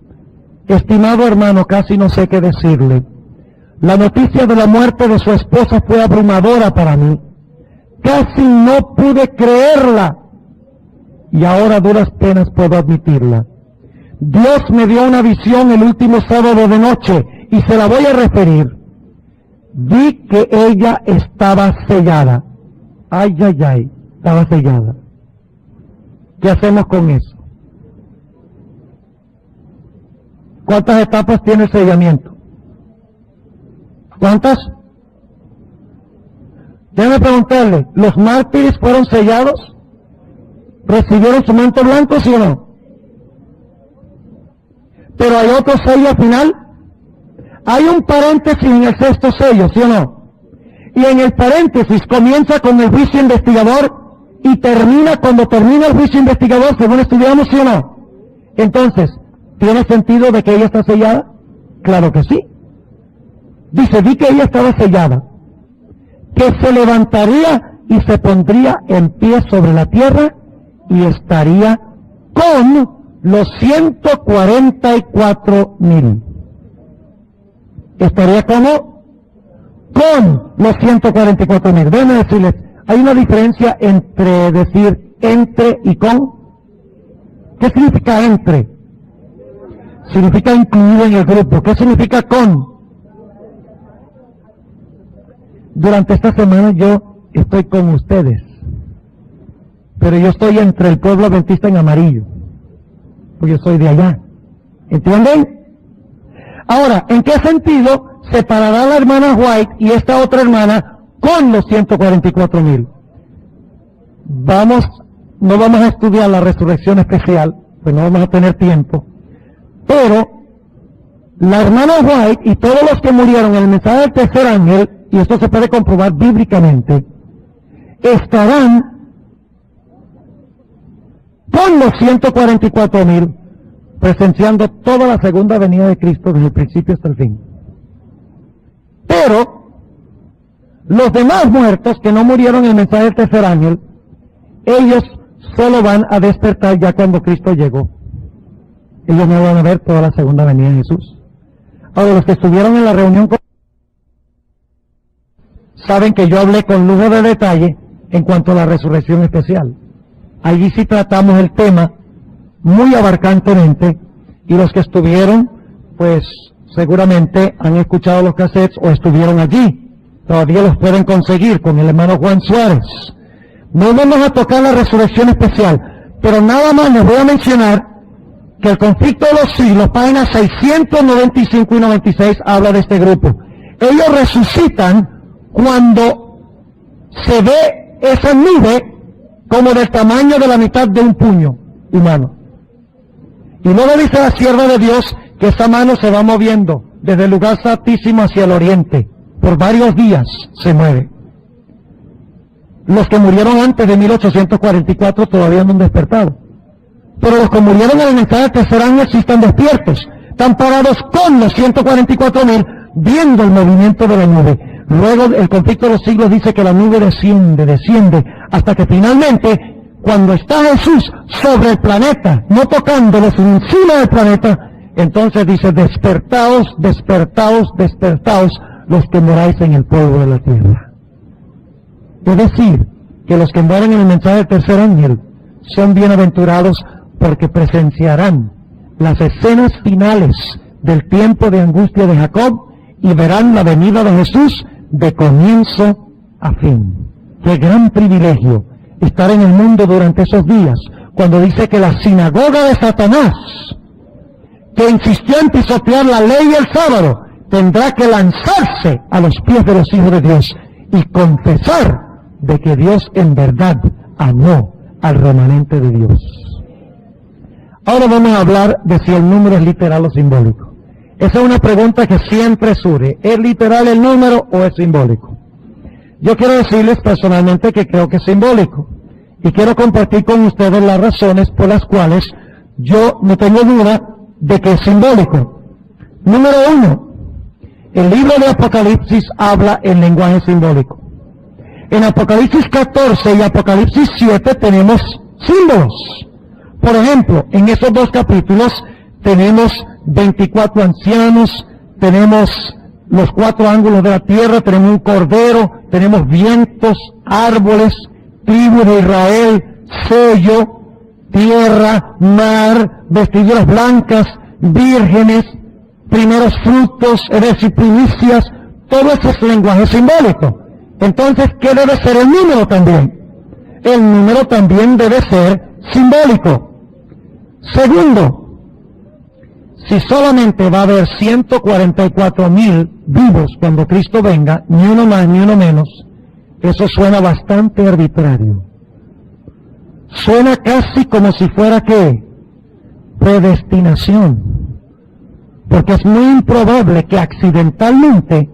estimado hermano, casi no sé qué decirle. La noticia de la muerte de su esposa fue abrumadora para mí. Casi no pude creerla. Y ahora a duras penas puedo admitirla. Dios me dio una visión el último sábado de noche y se la voy a referir. Vi que ella estaba sellada. Ay, ay, ay, estaba sellada. ¿Qué hacemos con eso? ¿Cuántas etapas tiene el sellamiento? ¿Cuántas? Déjame preguntarle, ¿los mártires fueron sellados? ¿Recibieron su manto blanco, sí o no? Pero hay otro sello al final. Hay un paréntesis en el sexto sello, ¿sí o no? Y en el paréntesis comienza con el juicio investigador y termina cuando termina el juicio investigador, según estudiamos, ¿sí o no? Entonces, ¿tiene sentido de que ella está sellada? Claro que sí. Dice, vi que ella estaba sellada, que se levantaría y se pondría en pie sobre la tierra y estaría con los 144,000. Estaría como con los 144,000. Déjenme decirles, hay una diferencia entre decir entre y con. ¿Qué significa entre? Significa incluido en el grupo. ¿Qué significa con? Durante esta semana yo estoy con ustedes, pero yo estoy entre el pueblo adventista en amarillo, porque yo soy de allá. ¿Entienden? Ahora, ¿en qué sentido separará la hermana White y esta otra hermana con los 144,000? No vamos a estudiar la resurrección especial, pues no vamos a tener tiempo, pero la hermana White y todos los que murieron en el mensaje del tercer ángel, y esto se puede comprobar bíblicamente, estarán con los 144,000 presenciando toda la segunda venida de Cristo desde el principio hasta el fin. Pero los demás muertos que no murieron en el mensaje del tercer ángel, ellos solo van a despertar ya cuando Cristo llegó. Ellos no van a ver toda la segunda venida de Jesús. Ahora, los que estuvieron en la reunión saben que yo hablé con lujo de detalle en cuanto a la resurrección especial. Allí sí tratamos el tema muy abarcantemente, y los que estuvieron, pues seguramente han escuchado los cassettes o estuvieron allí. Todavía los pueden conseguir con el hermano Juan Suárez. No vamos a tocar la resurrección especial, pero nada más les voy a mencionar que el conflicto de los siglos, páginas 695 y 96, habla de este grupo. Ellos resucitan cuando se ve esa nube como del tamaño de la mitad de un puño humano. Y luego dice la sierva de Dios que esa mano se va moviendo desde el lugar santísimo hacia el oriente. Por varios días se mueve. Los que murieron antes de 1844 todavía no han despertado. Pero los que murieron en el mensaje del tercer ángel sí están despiertos. Están parados con los 144,000 viendo el movimiento de la nube. Luego el conflicto de los siglos dice que la nube desciende, hasta que finalmente, cuando está Jesús sobre el planeta, no tocándolo, sino encima del planeta, entonces dice, despertaos, despertaos, despertaos, los que moráis en el polvo de la tierra. Es decir, que los que mueren en el mensaje del tercer ángel son bienaventurados porque presenciarán las escenas finales del tiempo de angustia de Jacob y verán la venida de Jesús de comienzo a fin. Qué gran privilegio estar en el mundo durante esos días, cuando dice que la sinagoga de Satanás, que insistió en pisotear la ley el sábado, tendrá que lanzarse a los pies de los hijos de Dios y confesar de que Dios en verdad amó al remanente de Dios. Ahora vamos a hablar de si el número es literal o simbólico. Esa es una pregunta que siempre surge. ¿Es literal el número o es simbólico? Yo quiero decirles personalmente que creo que es simbólico. Y quiero compartir con ustedes las razones por las cuales yo no tengo duda de que es simbólico. Número 1. El libro de Apocalipsis habla en lenguaje simbólico. En Apocalipsis 14 y Apocalipsis 7 tenemos símbolos. Por ejemplo, en esos dos capítulos tenemos 24 ancianos, tenemos los 4 ángulos de la tierra, tenemos un cordero, tenemos vientos, árboles, tribu de Israel, sello, tierra, mar, vestiduras blancas, vírgenes, primeros frutos, es decir, primicias, todo eso es lenguaje simbólico. Entonces, ¿qué debe ser el número también? El número también debe ser simbólico. Segundo, si solamente va a haber 144,000 vivos cuando Cristo venga, ni uno más ni uno menos, eso suena bastante arbitrario. Suena casi como si fuera ¿qué? Predestinación. Porque es muy improbable que accidentalmente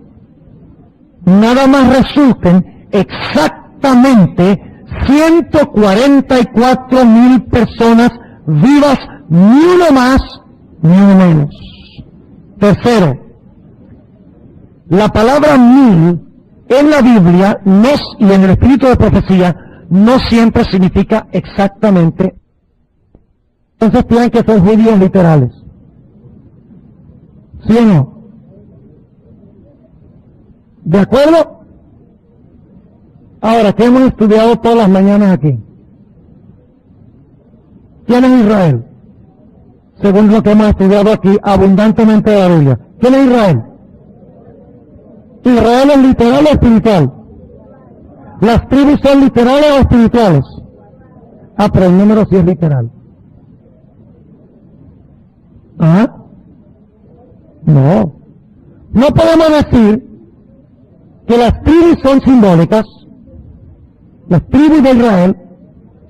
nada más resulten exactamente 144,000 personas vivas, ni uno más ni uno menos. Tercero, la palabra 1000 en la Biblia y en el espíritu de profecía no siempre significa exactamente. Entonces tienen que ser judíos literales. ¿Sí o no? ¿De acuerdo? Ahora, ¿qué hemos estudiado todas las mañanas aquí? ¿Quién es Israel? Según lo que hemos estudiado aquí abundantemente de la Biblia. ¿Quién es Israel? ¿Israel es literal o espiritual? ¿Las tribus son literales o espirituales? Ah, pero el número sí es literal. ¿Ah? No. No podemos decir que las tribus son simbólicas. Las tribus de Israel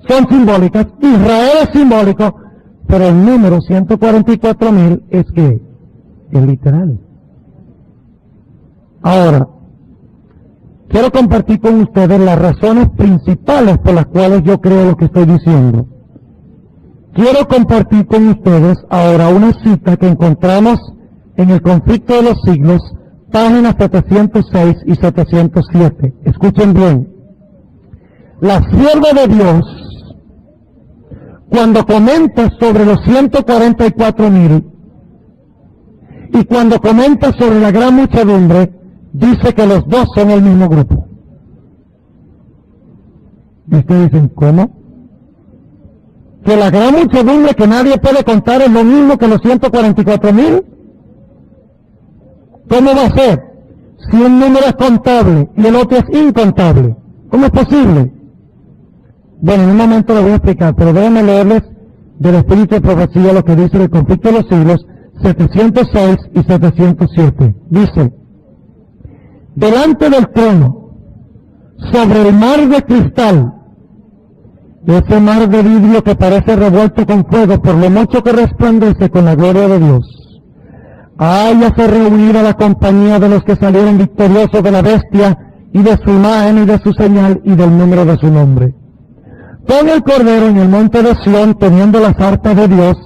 son simbólicas. Israel es simbólico. Pero el número 144,000 es que es literal. Ahora, quiero compartir con ustedes las razones principales por las cuales yo creo lo que estoy diciendo. Quiero compartir con ustedes ahora una cita que encontramos en el Conflicto de los Siglos, páginas 706 y 707. Escuchen bien. La sierva de Dios, cuando comenta sobre los 144,000 y cuando comenta sobre la gran muchedumbre, dice que los dos son el mismo grupo. Y ustedes dicen, ¿cómo? Que la gran muchedumbre que nadie puede contar es lo mismo que los 144,000. ¿Cómo va a ser? Si un número es contable y el otro es incontable. ¿Cómo es posible? Bueno, en un momento lo voy a explicar, pero déjenme leerles del Espíritu de Profecía lo que dice el Conflicto de los Siglos 706 y 707. Dice, delante del trono, sobre el mar de cristal, ese mar de vidrio que parece revuelto con fuego por lo mucho que resplandece con la gloria de Dios, háyase reunida la compañía de los que salieron victoriosos de la bestia y de su imagen y de su señal y del número de su nombre. Con el Cordero en el monte de Sión, teniendo las arpas de Dios,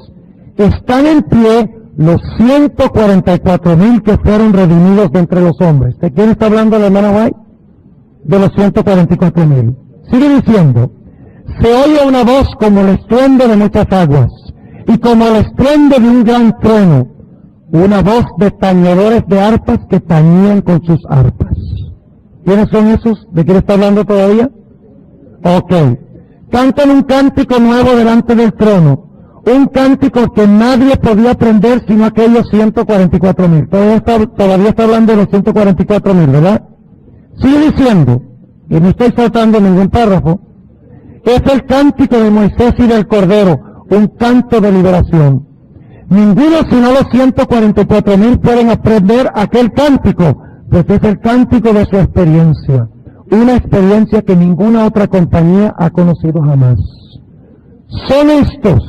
están en pie los 144,000 que fueron redimidos de entre los hombres. ¿De quién está hablando la hermana White? De los 144,000. Sigue diciendo, se oye una voz como el estruendo de muchas aguas, y como el estruendo de un gran trueno, una voz de tañedores de arpas que tañían con sus arpas. ¿Quiénes son esos? ¿De quién está hablando todavía? Ok. Cantan un cántico nuevo delante del trono, un cántico que nadie podía aprender sino aquellos 144,000. Todavía está hablando de los 144,000, ¿verdad? Sigue diciendo, y no estoy saltando ningún párrafo, es el cántico de Moisés y del Cordero, un canto de liberación. Ninguno sino los 144,000 pueden aprender aquel cántico, pues es el cántico de su experiencia. Una experiencia que ninguna otra compañía ha conocido jamás. Son estos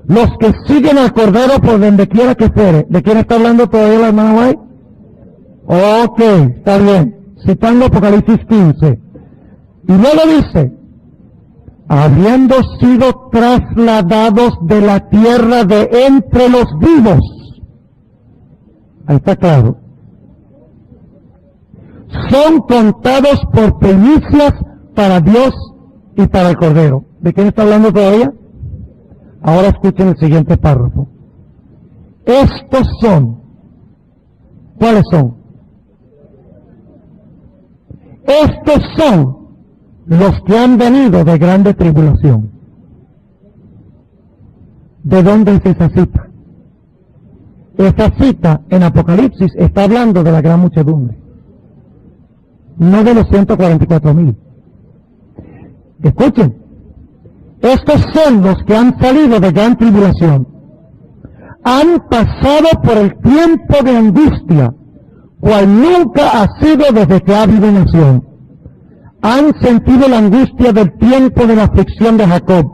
los que siguen al Cordero por donde quiera que fuere. ¿De quién está hablando todavía la hermana White? Ok, está bien. Citando Apocalipsis 15. Y luego dice, habiendo sido trasladados de la tierra de entre los vivos. Ahí está claro. Son contados por primicias para Dios y para el Cordero. ¿De quién está hablando todavía? Ahora escuchen el siguiente párrafo. Estos son, ¿cuáles son? Estos son los que han venido de grande tribulación. ¿De dónde es esa cita? Esa cita en Apocalipsis está hablando de la gran muchedumbre, no de los 144,000. Escuchen, estos son los que han salido de gran tribulación. Han pasado por el tiempo de angustia, cual nunca ha sido desde que ha habido nación. Han sentido la angustia del tiempo de la aflicción de Jacob.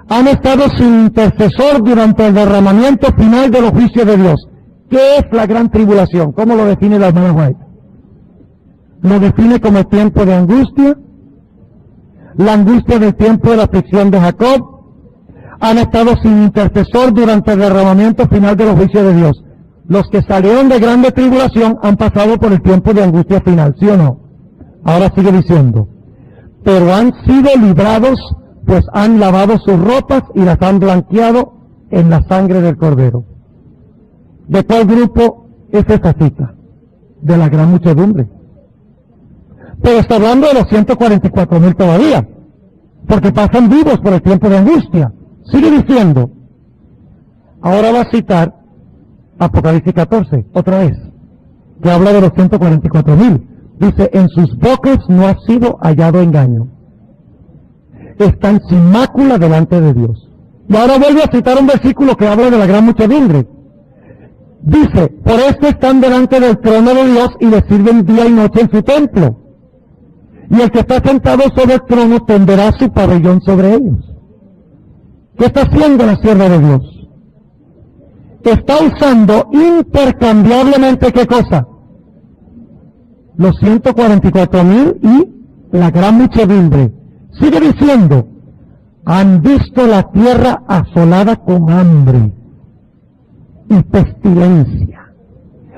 Han estado sin intercesor durante el derramamiento final de los juicios de Dios. ¿Qué es la gran tribulación? ¿Cómo lo define la hermana White? Lo define como el tiempo de angustia, la angustia del tiempo de la aflicción de Jacob. Han estado sin intercesor durante el derramamiento final de los juicios de Dios. Los que salieron de grande tribulación han pasado por el tiempo de angustia final, ¿sí o no? Ahora sigue diciendo, pero han sido librados, pues han lavado sus ropas y las han blanqueado en la sangre del Cordero. ¿De cuál grupo es esta cita? De la gran muchedumbre. Pero está hablando de los 144,000 todavía, porque pasan vivos por el tiempo de angustia. Sigue diciendo, ahora va a citar Apocalipsis 14, otra vez, que habla de los 144,000. Dice, en sus bocas no ha sido hallado engaño. Están sin mácula delante de Dios. Y ahora vuelve a citar un versículo que habla de la gran muchedumbre. Dice, por esto están delante del trono de Dios y le sirven día y noche en su templo. Y el que está sentado sobre el trono tenderá su pabellón sobre ellos. ¿Qué está haciendo la sierva de Dios? Está usando intercambiablemente, ¿qué cosa? Los 144,000 y la gran muchedumbre. Sigue diciendo, han visto la tierra asolada con hambre y pestilencia.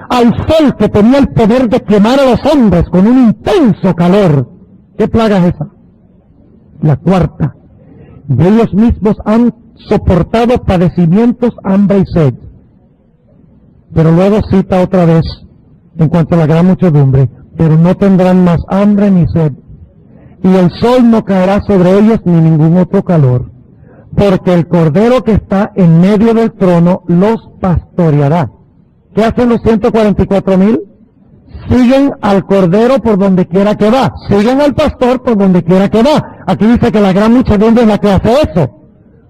Al sol que tenía el poder de quemar a los hombres con un intenso calor. ¿Qué plaga es esa? La cuarta. Y ellos mismos han soportado padecimientos, hambre y sed. Pero luego cita otra vez, en cuanto a la gran muchedumbre, pero no tendrán más hambre ni sed, y el sol no caerá sobre ellos ni ningún otro calor, porque el Cordero que está en medio del trono los pastoreará. ¿Qué hacen los 144,000? Siguen al Cordero por donde quiera que va, siguen al pastor por donde quiera que va. Aquí dice que la gran muchedumbre es la que hace eso,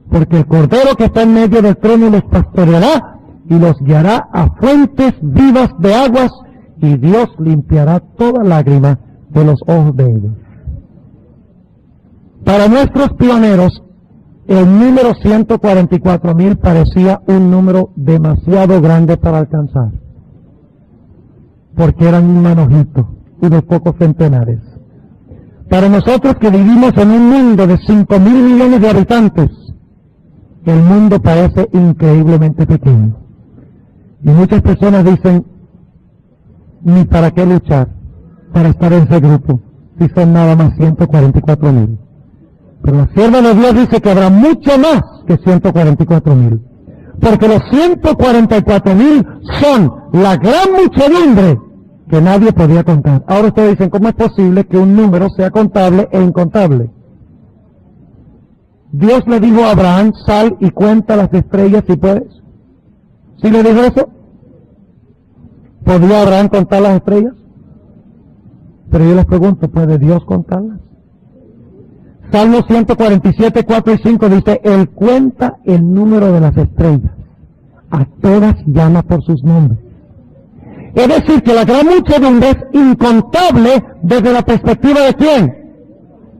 porque el Cordero que está en medio del trono los pastoreará y los guiará a fuentes vivas de aguas, y Dios limpiará toda lágrima de los ojos de ellos. Para nuestros pioneros, el número 144,000 parecía un número demasiado grande para alcanzar, porque eran un manojito, unos pocos centenares. Para nosotros que vivimos en un mundo de 5,000 millones de habitantes, el mundo parece increíblemente pequeño. Y muchas personas dicen, ni para qué luchar para estar en ese grupo, si son nada más 144,000. Pero la sierva de Dios dice que habrá mucho más que 144,000, porque los 144,000 son la gran muchedumbre que nadie podía contar. Ahora ustedes dicen, ¿cómo es posible que un número sea contable e incontable? Dios le dijo a Abraham, sal y cuenta las estrellas si puedes. ¿Sí le dijo eso? ¿Podía Abraham contar las estrellas? Pero yo les pregunto, ¿puede Dios contarlas? Salmo 147, 4 y 5 dice, Él cuenta el número de las estrellas, a todas llama por sus nombres. Es decir, que la gran muchedumbre es incontable desde la perspectiva de ¿quién?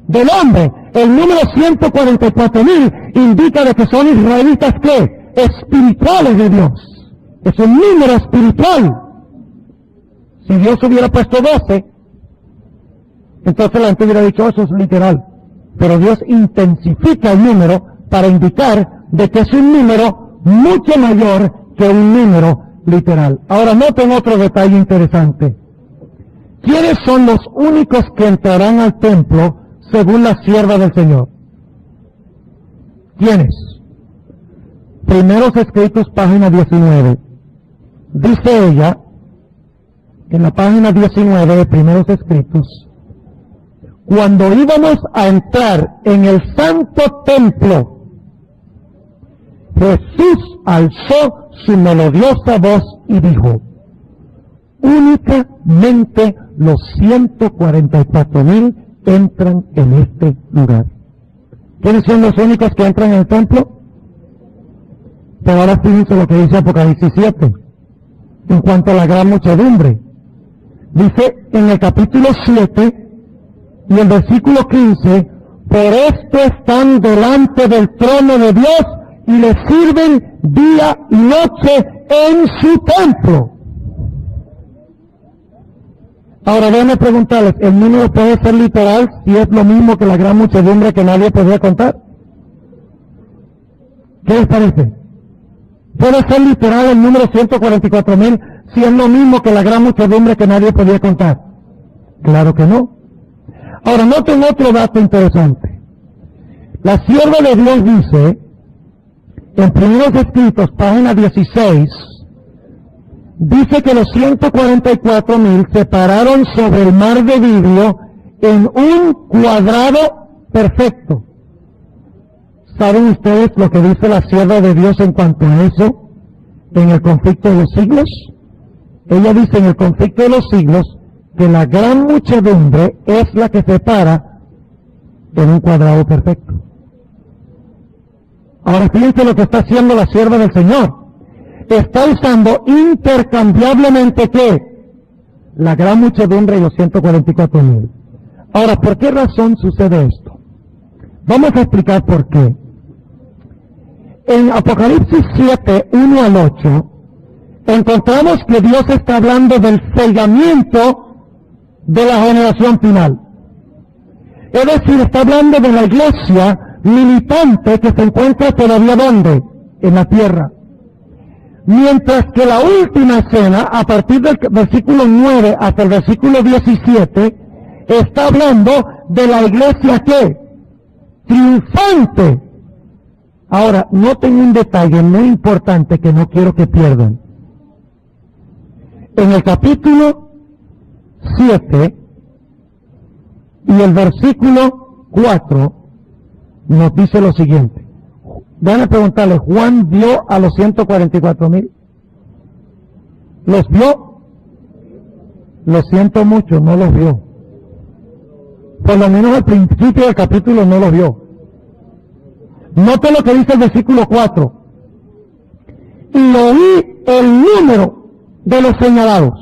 Del hombre. El número 144,000 indica de que son israelitas, ¿qué? Espirituales de Dios. Es un número espiritual. Si Dios hubiera puesto 12, entonces la gente hubiera dicho, eso es literal. Pero Dios intensifica el número para indicar de que es un número mucho mayor que un número literal. Ahora noten otro detalle interesante. ¿Quiénes son los únicos que entrarán al templo según la sierva del Señor? ¿Quiénes? Primeros Escritos, página 19. Dice ella, en la página 19 de Primeros Escritos, cuando íbamos a entrar en el santo templo, Jesús alzó su melodiosa voz y dijo: únicamente los 144,000 entran en este lugar. ¿Quiénes son los únicos que entran en el templo? Pero ahora fíjense lo que dice Apocalipsis 7 en cuanto a la gran muchedumbre. Dice en el capítulo 7 y el versículo 15: por esto están delante del trono de Dios y le sirven día y noche en su templo. Ahora déjenme preguntarles, ¿el número puede ser literal si es lo mismo que la gran muchedumbre que nadie podía contar? ¿Qué les parece? ¿Puede ser literal el número 144,000 si es lo mismo que la gran muchedumbre que nadie podía contar? Claro que no. Ahora noten otro dato interesante. La sierva de Dios dice, en Primeros Escritos, página 16, dice que los 144,000 se pararon sobre el mar de vidrio en un cuadrado perfecto. ¿Saben ustedes lo que dice la sierva de Dios en cuanto a eso en el conflicto de los siglos? Ella dice en el conflicto de los siglos que la gran muchedumbre es la que se para en un cuadrado perfecto. Ahora fíjense lo que está haciendo la sierva del Señor. Está usando intercambiablemente ¿qué? La gran muchedumbre y los 144,000. Ahora, ¿por qué razón sucede esto? Vamos a explicar por qué. En Apocalipsis 7, 1 al 8, encontramos que Dios está hablando del sellamiento de la generación final. Es decir, está hablando de la iglesia militante que se encuentra todavía ¿dónde? En la tierra. Mientras que la última escena, a partir del versículo 9 hasta el versículo 17, está hablando de la iglesia ¿qué? Triunfante. Ahora, noten un detalle muy importante que no quiero que pierdan. En el capítulo 7 y el versículo 4 nos dice lo siguiente. Van a preguntarle, ¿Juan vio a los 144,000? ¿Los vio? Lo siento mucho, no los vio. Por lo menos al principio del capítulo no los vio. Note lo que dice el versículo 4. Y oí el número de los señalados.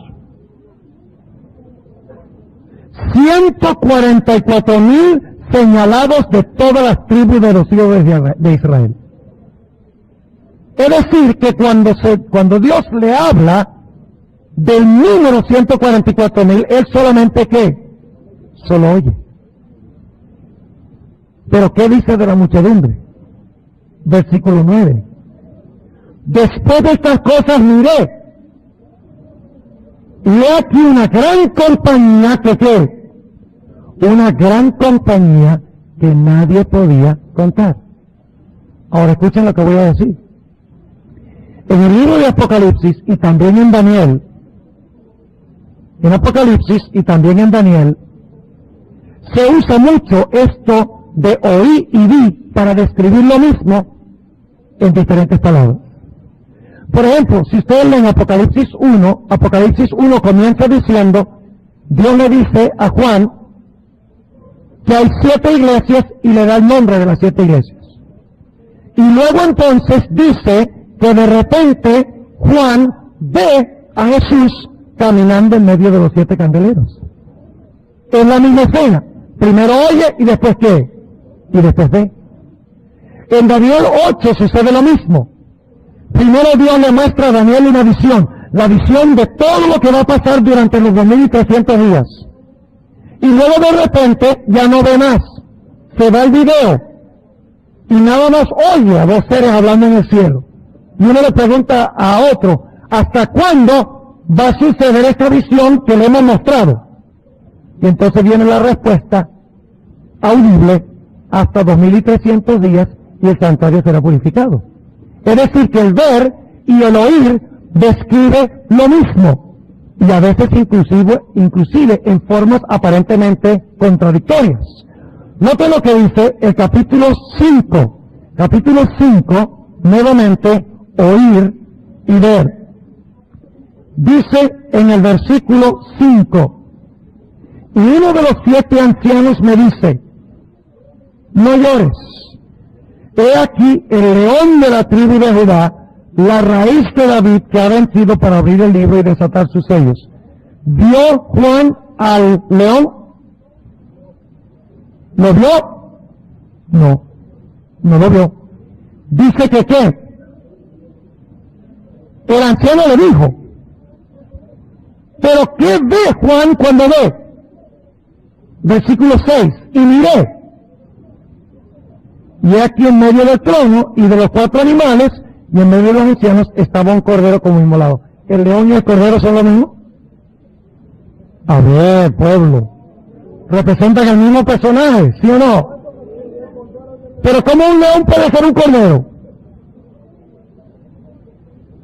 144,000 señalados de todas las tribus de los hijos de Israel. Es decir, que cuando Dios le habla del número 144,000, Él solamente ¿qué? Solo oye. Pero ¿qué dice de la muchedumbre? Versículo 9. Después de estas cosas miré, y he aquí una gran compañía que ¿qué? Una gran compañía que nadie podía contar. Ahora escuchen lo que voy a decir. En el libro de Apocalipsis y también en Daniel, en Apocalipsis y también en Daniel, se usa mucho esto de oí y vi para describir lo mismo en diferentes palabras. Por ejemplo, si ustedes leen Apocalipsis 1 comienza diciendo, Dios le dice a Juan que hay 7 iglesias y le da el nombre de las 7 iglesias. Y luego entonces dice que de repente Juan ve a Jesús caminando en medio de los 7 candeleros. Es la misma escena. Primero oye y después ¿qué? Y después ve. En Daniel 8 sucede lo mismo. Primero Dios le muestra a Daniel una visión. La visión de todo lo que va a pasar durante los 2300 días. Y luego de repente ya no ve más. Se va el video. Y nada más oye a 2 seres hablando en el cielo. Y uno le pregunta a otro, ¿hasta cuándo va a suceder esta visión que le hemos mostrado? Y entonces viene la respuesta audible, hasta 2300 días y el santuario será purificado. Es decir, que el ver y el oír describe lo mismo, y a veces inclusive en formas aparentemente contradictorias. Note lo que dice el capítulo 5. Capítulo 5, nuevamente, oír y ver. Dice en el versículo 5, y uno de los 7 ancianos me dice, no llores, he aquí el león de la tribu de Judá, la raíz de David, que ha vencido para abrir el libro y desatar sus sellos. ¿Vio Juan al león? ¿Lo vio? No, no lo vio. Dice que ¿qué? El anciano le dijo, ¿pero qué ve Juan cuando ve? Versículo 6, y miré, y aquí en medio del trono y de los 4 animales, y en medio de los ancianos estaba un cordero como inmolado. ¿El león y el cordero son lo mismo? A ver, pueblo, representan el mismo personaje, ¿sí o no? Pero ¿cómo un león puede ser un cordero?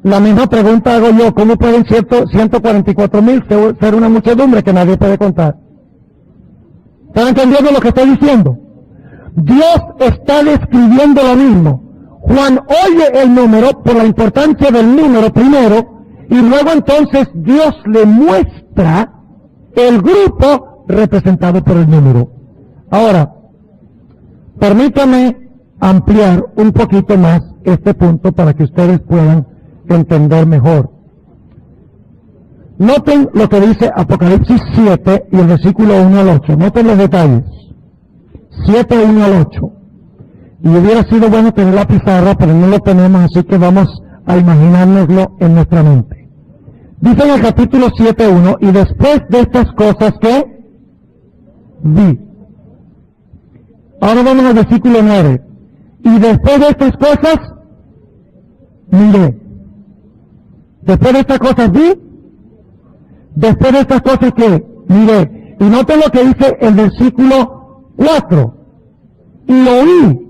La misma pregunta hago yo, ¿cómo pueden 144,000 ser una muchedumbre que nadie puede contar? ¿Están entendiendo lo que estoy diciendo? Dios está describiendo lo mismo. Juan oye el número por la importancia del número primero, y luego entonces Dios le muestra el grupo representado por el número. Ahora, permítame ampliar un poquito más este punto para que ustedes puedan entender mejor. Noten lo que dice Apocalipsis 7 y el versículo 1 al 8. Noten los detalles. 7, 1 al 8. Y hubiera sido bueno tener la pizarra, pero no lo tenemos, así que vamos a imaginárnoslo en nuestra mente. Dice en el capítulo 7, 1, y después de estas cosas que vi. Ahora vamos al versículo 9. Y después de estas cosas, miré. Después de estas cosas vi. Después de estas cosas que miré. Y noten lo que dice el versículo 4. Y oí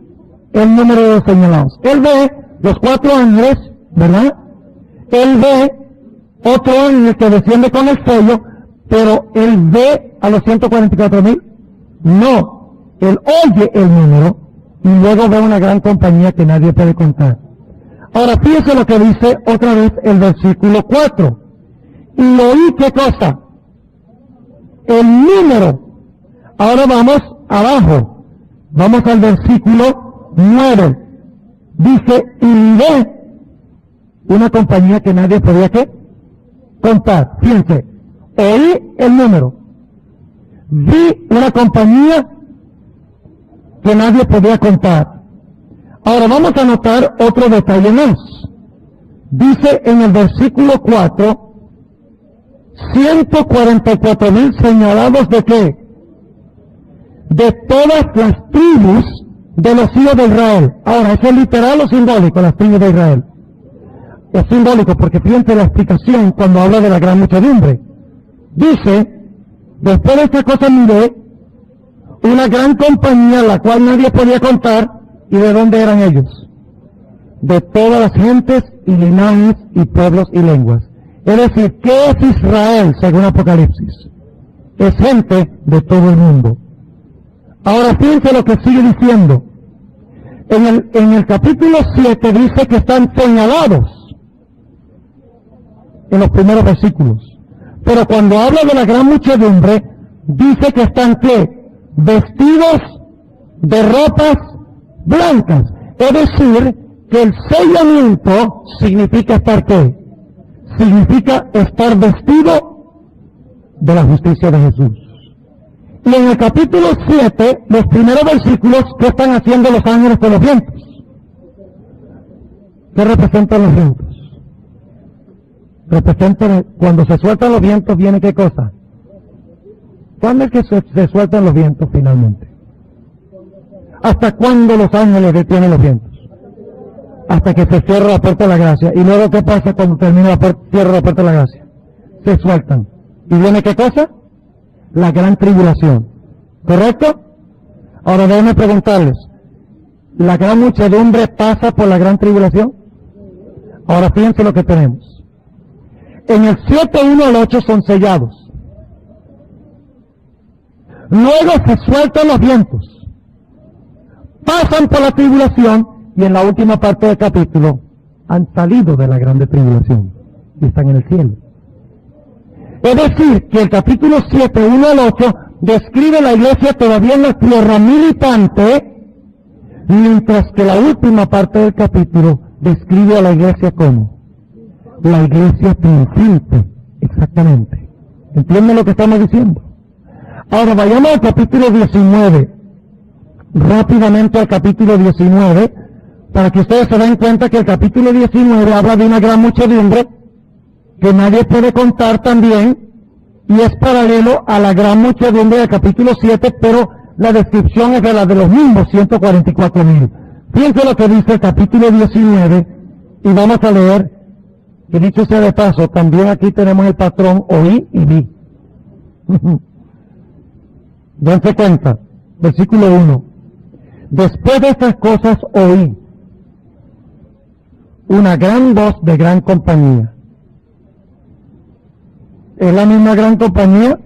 el número de los señalados. Él ve los 4 ángeles, ¿verdad? Él ve otro ángel que desciende con el sello, pero él ve a los 144,000. No, él oye el número y luego ve una gran compañía que nadie puede contar. Ahora fíjense lo que dice otra vez el versículo 4. Y oí, ¿qué cosa? El número. Ahora vamos abajo. Vamos al versículo 9. Dice, y ve una compañía que nadie podía ¿qué? Contar. Fíjense, oí el número. Vi una compañía que nadie podía contar. Ahora vamos a notar otro detalle más. Dice en el versículo 4, 144,000 señalados de qué? De todas las tribus de los hijos de Israel. Ahora, ¿eso es literal o simbólico, las tribus de Israel? Es simbólico porque fíjense la explicación cuando habla de la gran muchedumbre. Dice, después de esta cosa miré una gran compañía la cual nadie podía contar. ¿Y de dónde eran ellos? De todas las gentes y linajes y pueblos y lenguas. Es decir, ¿qué es Israel según Apocalipsis? Es gente de todo el mundo. Ahora fíjense lo que sigue diciendo. En el capítulo 7 dice que están señalados en los primeros versículos. Pero cuando habla de la gran muchedumbre, dice que están ¿qué? Vestidos de ropas blancas. Es decir, que el sellamiento significa estar ¿qué? Significa estar vestido de la justicia de Jesús. Y en el capítulo 7, los primeros versículos, ¿qué están haciendo los ángeles con los vientos? ¿Qué representan los vientos? Representan, cuando se sueltan los vientos, ¿viene qué cosa? ¿Cuándo es que se sueltan los vientos finalmente? ¿Hasta cuándo los ángeles detienen los vientos? Hasta que se cierra la puerta de la gracia. ¿Y luego qué pasa cuando termina cierra la puerta de la gracia? Se sueltan. ¿Y viene qué cosa? La gran tribulación. ¿Correcto? Ahora déjenme preguntarles. ¿La gran muchedumbre pasa por la gran tribulación? Ahora fíjense lo que tenemos. En el 7, 1 al 8 son sellados. Luego se sueltan los vientos. Pasan por la tribulación y en la última parte del capítulo han salido de la grande tribulación y están en el cielo. Es decir, que el capítulo 7, 1 al 8, describe la iglesia todavía en la tierra militante, mientras que la última parte del capítulo describe a la iglesia como la iglesia triunfante, exactamente. ¿Entienden lo que estamos diciendo? Ahora vayamos al capítulo 19, rápidamente al capítulo 19, para que ustedes se den cuenta que el capítulo 19 habla de una gran muchedumbre que nadie puede contar también, y es paralelo a la gran muchedumbre del capítulo 7, pero la descripción es de la de los mismos 144,000. Fíjense lo que dice el capítulo 19, y vamos a leer, que dicho sea de paso, también aquí tenemos el patrón oí y vi. Dense cuenta, versículo 1. Después de estas cosas oí una gran voz de gran compañía. ¿Es la misma gran compañía?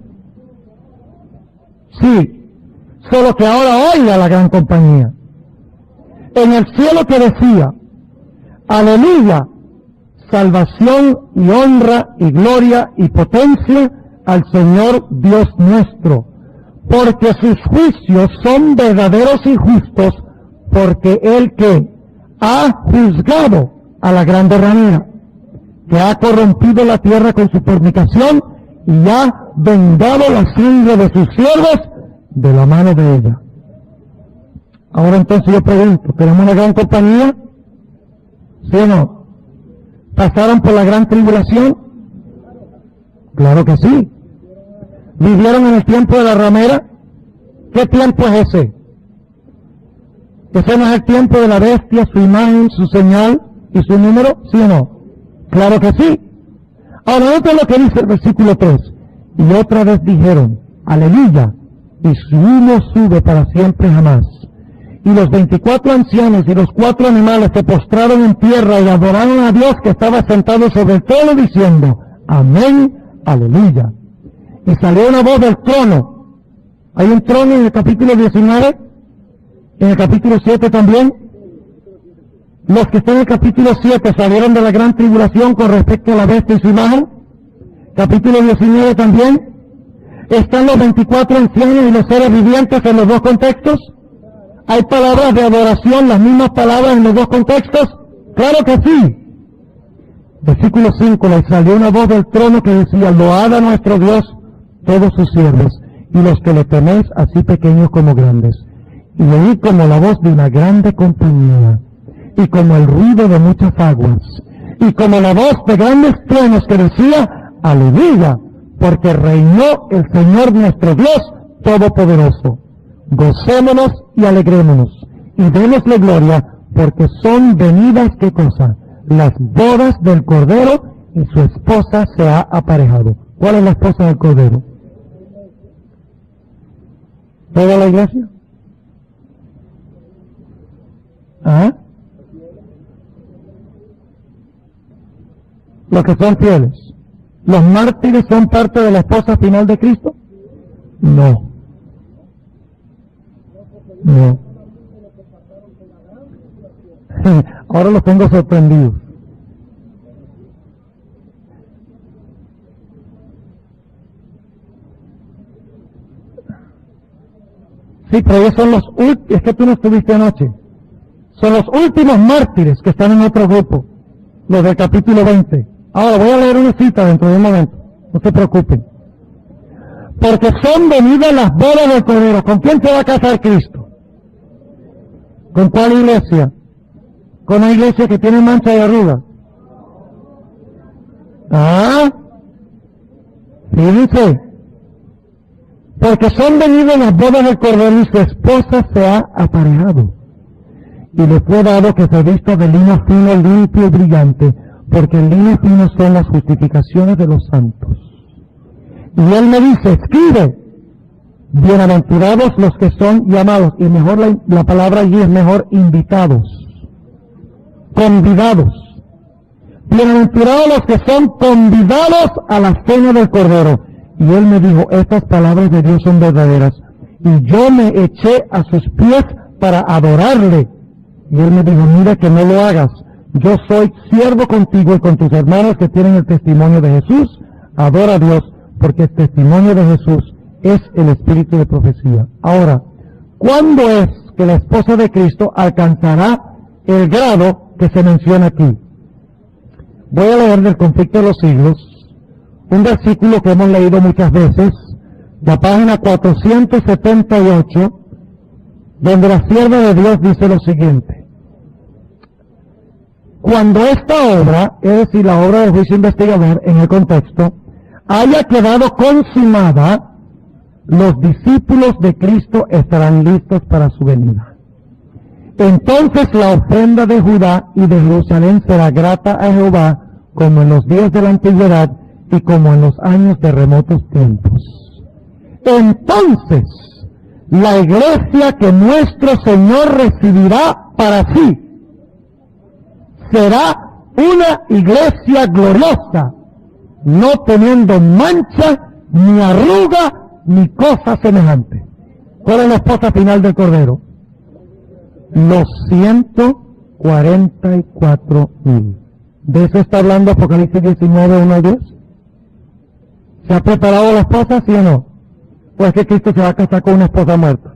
Sí, solo que ahora oiga la gran compañía. En el cielo que decía, aleluya, salvación y honra y gloria y potencia al Señor Dios nuestro, porque sus juicios son verdaderos y justos, porque Él que ha juzgado a la grande ramera, que ha corrompido la tierra con su fornicación y ha vengado la sangre de sus siervos de la mano de ella. Ahora entonces yo pregunto, ¿tenemos una gran compañía? ¿Sí o no? ¿Pasaron por la gran tribulación? Claro que sí. ¿Vivieron en el tiempo de la ramera? ¿Qué tiempo es ese? ¿Ese no es el tiempo de la bestia, su imagen, su señal y su número? ¿Sí o no? Claro que sí. Ahora nota lo que dice el versículo 3. Y otra vez dijeron, aleluya, y su humo sube para siempre jamás. Y los 24 ancianos y los 4 animales se postraron en tierra y adoraron a Dios que estaba sentado sobre el trono diciendo, amén, aleluya. Y salió una voz del trono. Hay un trono en el capítulo 19, en el capítulo 7 también. Los que están en el capítulo 7 salieron de la gran tribulación con respecto a la bestia y su imagen. Capítulo 19 también. ¿Están los 24 ancianos y los seres vivientes en los dos contextos? ¿Hay palabras de adoración, las mismas palabras en los dos contextos? ¡Claro que sí! Versículo 5, le salió una voz del trono que decía, load a nuestro Dios todos sus siervos, y los que le teméis, así pequeños como grandes. Y oí como la voz de una grande compañía, y como el ruido de muchas aguas, y como la voz de grandes truenos que decía, aleluya, porque reinó el Señor nuestro Dios Todopoderoso. Gocémonos y alegrémonos, y démosle gloria, porque son venidas, ¿qué cosa? Las bodas del Cordero, y su esposa se ha aparejado. ¿Cuál es la esposa del Cordero? ¿Toda la iglesia? ¿Ah? Los que son fieles. ¿Los mártires son parte de la esposa final de Cristo? No. No. Ahora los tengo sorprendidos. Sí, pero ellos son los últimos, es que tú no estuviste anoche. Son los últimos mártires que están en otro grupo, los del capítulo 20. Ahora voy a leer una cita dentro de un momento, no se preocupen. Porque son venidas las bodas del Cordero. ¿Con quién se va a casar Cristo? ¿Con cuál iglesia? ¿Con una iglesia que tiene mancha y arruga? Ah, fíjense. Porque son venidas las bodas del Cordero y su esposa se ha aparejado. Y le fue dado que se vista de lino fino, limpio y brillante, porque el lino fino son las justificaciones de los santos. Y él me dice, escribe, bienaventurados los que son llamados, y mejor la palabra allí es mejor invitados, convidados. Bienaventurados los que son convidados a la cena del Cordero. Y él me dijo, estas palabras de Dios son verdaderas. Y yo me eché a sus pies para adorarle. Y él me dijo, mira que no lo hagas, yo soy siervo contigo y con tus hermanos que tienen el testimonio de Jesús. Adora a Dios, porque el testimonio de Jesús es el espíritu de profecía. Ahora, ¿cuándo es que la esposa de Cristo alcanzará el grado que se menciona aquí? Voy a leer del Conflicto de los Siglos, un versículo que hemos leído muchas veces, la página 478, donde la sierva de Dios dice lo siguiente: cuando esta obra, es decir, la obra del juicio investigador en el contexto, haya quedado consumada, los discípulos de Cristo estarán listos para su venida. Entonces la ofrenda de Judá y de Jerusalén será grata a Jehová, como en los días de la antigüedad y como en los años de remotos tiempos. Entonces, la iglesia que nuestro Señor recibirá para sí será una iglesia gloriosa, no teniendo mancha, ni arruga, ni cosa semejante. ¿Cuál es la esposa final del Cordero? Los 144,000. ¿De eso está hablando Apocalipsis 19, 1 al 10? ¿Se ha preparado la esposa, sí o no? Pues que Cristo se va a casar con una esposa muerta.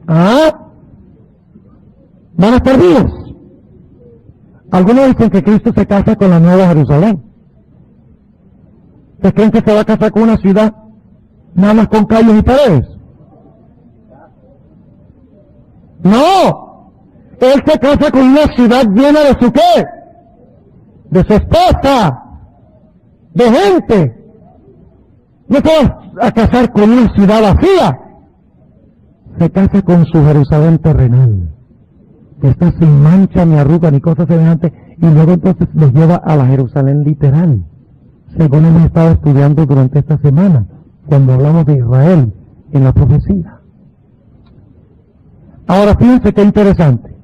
¿Ah? ¿Van a estar vivos? Algunos dicen que Cristo se casa con la Nueva Jerusalén. ¿Se creen que se va a casar con una ciudad nada más con calles y paredes? No. Él se casa con una ciudad llena de su ¿qué? De su esposa, de gente. No se va a casar con una ciudad vacía. Se casa con su Jerusalén terrenal, que está sin mancha, ni arruga, ni cosas semejantes, y luego entonces los lleva a la Jerusalén literal, según hemos estado estudiando durante esta semana, cuando hablamos de Israel en la profecía. Ahora fíjense qué interesante.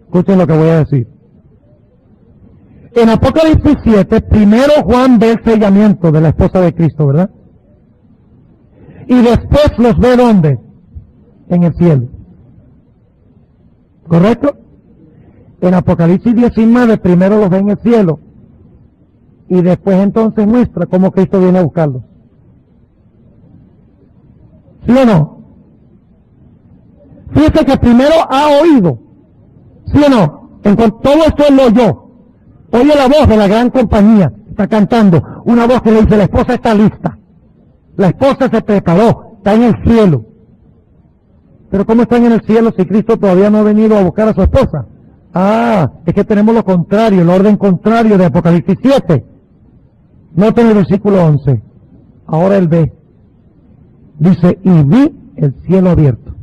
Escuchen lo que voy a decir. En Apocalipsis 7, primero Juan ve el sellamiento de la esposa de Cristo, ¿verdad? Y después los ve ¿dónde? En el cielo. ¿Correcto? En Apocalipsis 19, primero los ve en el cielo. Y después entonces muestra cómo Cristo viene a buscarlos. ¿Sí o no? Fíjese que primero ha oído. ¿Sí o no? Todo esto él lo oyó. Oye la voz de la gran compañía. Está cantando. Una voz que le dice, la esposa está lista. La esposa se preparó. Está en el cielo. Pero ¿cómo están en el cielo si Cristo todavía no ha venido a buscar a su esposa? Ah, es que tenemos lo contrario, el orden contrario de Apocalipsis 7. Noten el versículo 11. Ahora él ve. Dice, y vi el cielo abierto.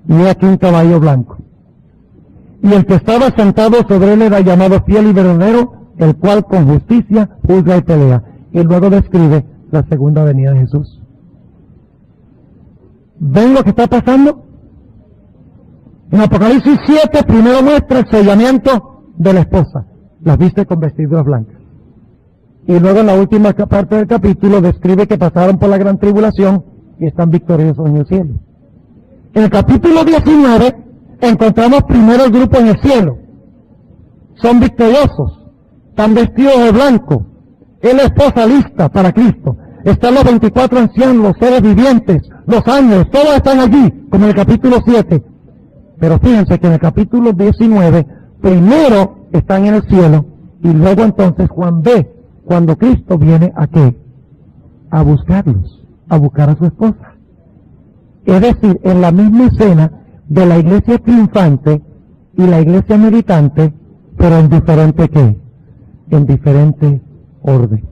Y he aquí un caballo blanco. Y el que estaba sentado sobre él era llamado Fiel y Verdadero, el cual con justicia juzga y pelea. Y luego describe la segunda venida de Jesús. ¿Ven lo que está pasando? En Apocalipsis 7 primero muestra el sellamiento de la esposa. Las viste con vestiduras blancas. Y luego en la última parte del capítulo describe que pasaron por la gran tribulación y están victoriosos en el cielo. En el capítulo 19 encontramos primero el grupo en el cielo. Son victoriosos. Están vestidos de blanco. Es la esposa lista para Cristo. Están los 24 ancianos, los seres vivientes, los ángeles, todos están allí, como en el capítulo 7. Pero fíjense que en el capítulo 19, primero están en el cielo, y luego entonces Juan ve cuando Cristo viene a ¿qué? A buscarlos, a buscar a su esposa. Es decir, en la misma escena de la iglesia triunfante y la iglesia militante, pero en diferente ¿qué? En diferente orden.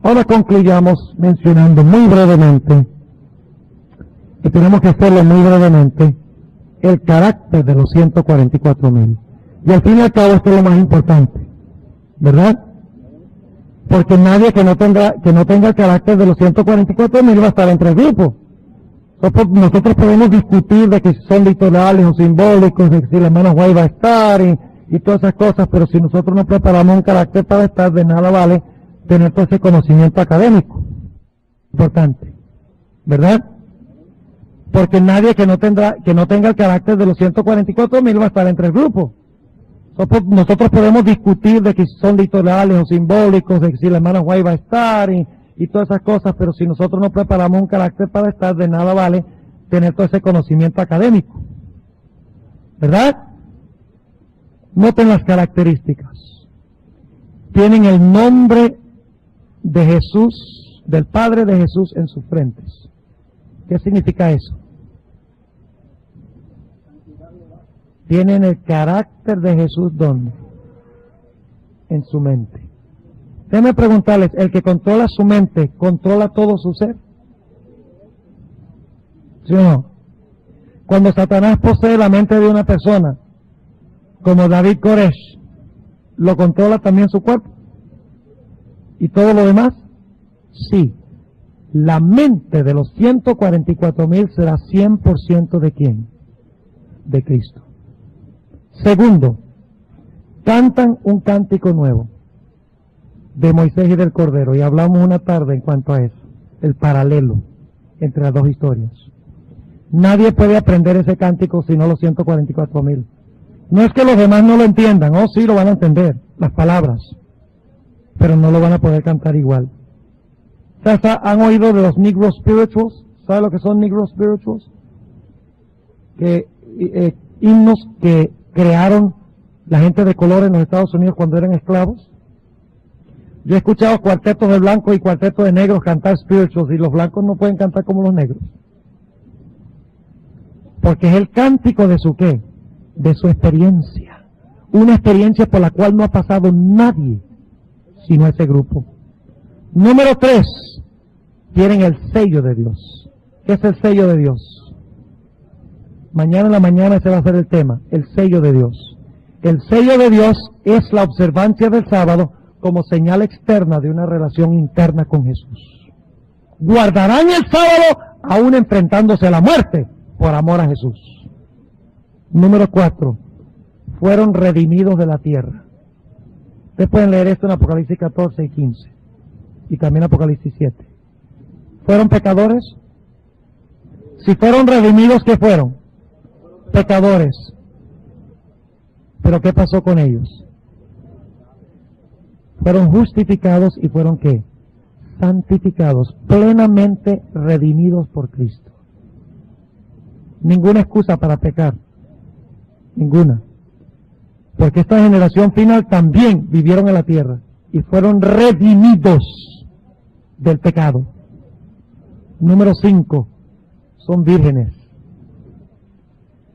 Ahora concluyamos mencionando muy brevemente, y tenemos que hacerlo muy brevemente, el carácter de los 144,000. Y al fin y al cabo esto es lo más importante, ¿verdad? Porque nadie que no tenga el carácter de los 144,000 va a estar entre el grupo. Nosotros podemos discutir de que son literales o simbólicos, de que si la hermana Guay va a estar y todas esas cosas, pero si nosotros no preparamos un carácter para estar, de nada vale tener todo ese conocimiento académico. Importante, ¿verdad? Porque nadie que no tenga el carácter de los 144,000 va a estar entre el grupo. Nosotros podemos discutir de que son literales o simbólicos, de que si la hermana White va a estar y todas esas cosas, pero si nosotros no preparamos un carácter para estar, de nada vale tener todo ese conocimiento académico. ¿Verdad? Noten las características. Tienen el nombre de Jesús, del Padre de Jesús en sus frentes. ¿Qué significa eso? Tienen el carácter de Jesús, ¿dónde? En su mente. Déjenme preguntarles, ¿el que controla su mente, controla todo su ser? ¿Sí o no? Cuando Satanás posee la mente de una persona, como David Koresh, ¿lo controla también su cuerpo? ¿Y todo lo demás? Sí. La mente de los 144,000 será 100% de ¿quién? De Cristo. Segundo, cantan un cántico nuevo de Moisés y del Cordero, y hablamos una tarde en cuanto a eso, el paralelo entre las dos historias. Nadie puede aprender ese cántico sino los 144,000. No es que los demás no lo entiendan, sí lo van a entender, las palabras, pero no lo van a poder cantar igual. ¿Han oído de los Negro Spirituals? ¿Sabe lo que son Negro Spirituals? Himnos que crearon la gente de color en los Estados Unidos cuando eran esclavos. Yo he escuchado cuartetos de blancos y cuartetos de negros cantar spirituals, y los blancos no pueden cantar como los negros. Porque es el cántico de su ¿qué? De su experiencia. Una experiencia por la cual no ha pasado nadie, sino ese grupo. Número 3, tienen el sello de Dios. ¿Qué es el sello de Dios? Mañana en la mañana ese va a ser el tema, el sello de Dios. El sello de Dios es la observancia del sábado como señal externa de una relación interna con Jesús. Guardarán el sábado aún enfrentándose a la muerte por amor a Jesús. Número 4, fueron redimidos de la tierra. Ustedes pueden leer esto en Apocalipsis 14 y 15 y también Apocalipsis 7. ¿Fueron pecadores? Si fueron redimidos, ¿qué fueron? Pecadores. ¿Pero qué pasó con ellos? Fueron justificados y fueron ¿qué? Santificados, plenamente redimidos por Cristo. Ninguna excusa para pecar. Ninguna. Porque esta generación final también vivieron en la tierra y fueron redimidos del pecado. Número 5, son vírgenes.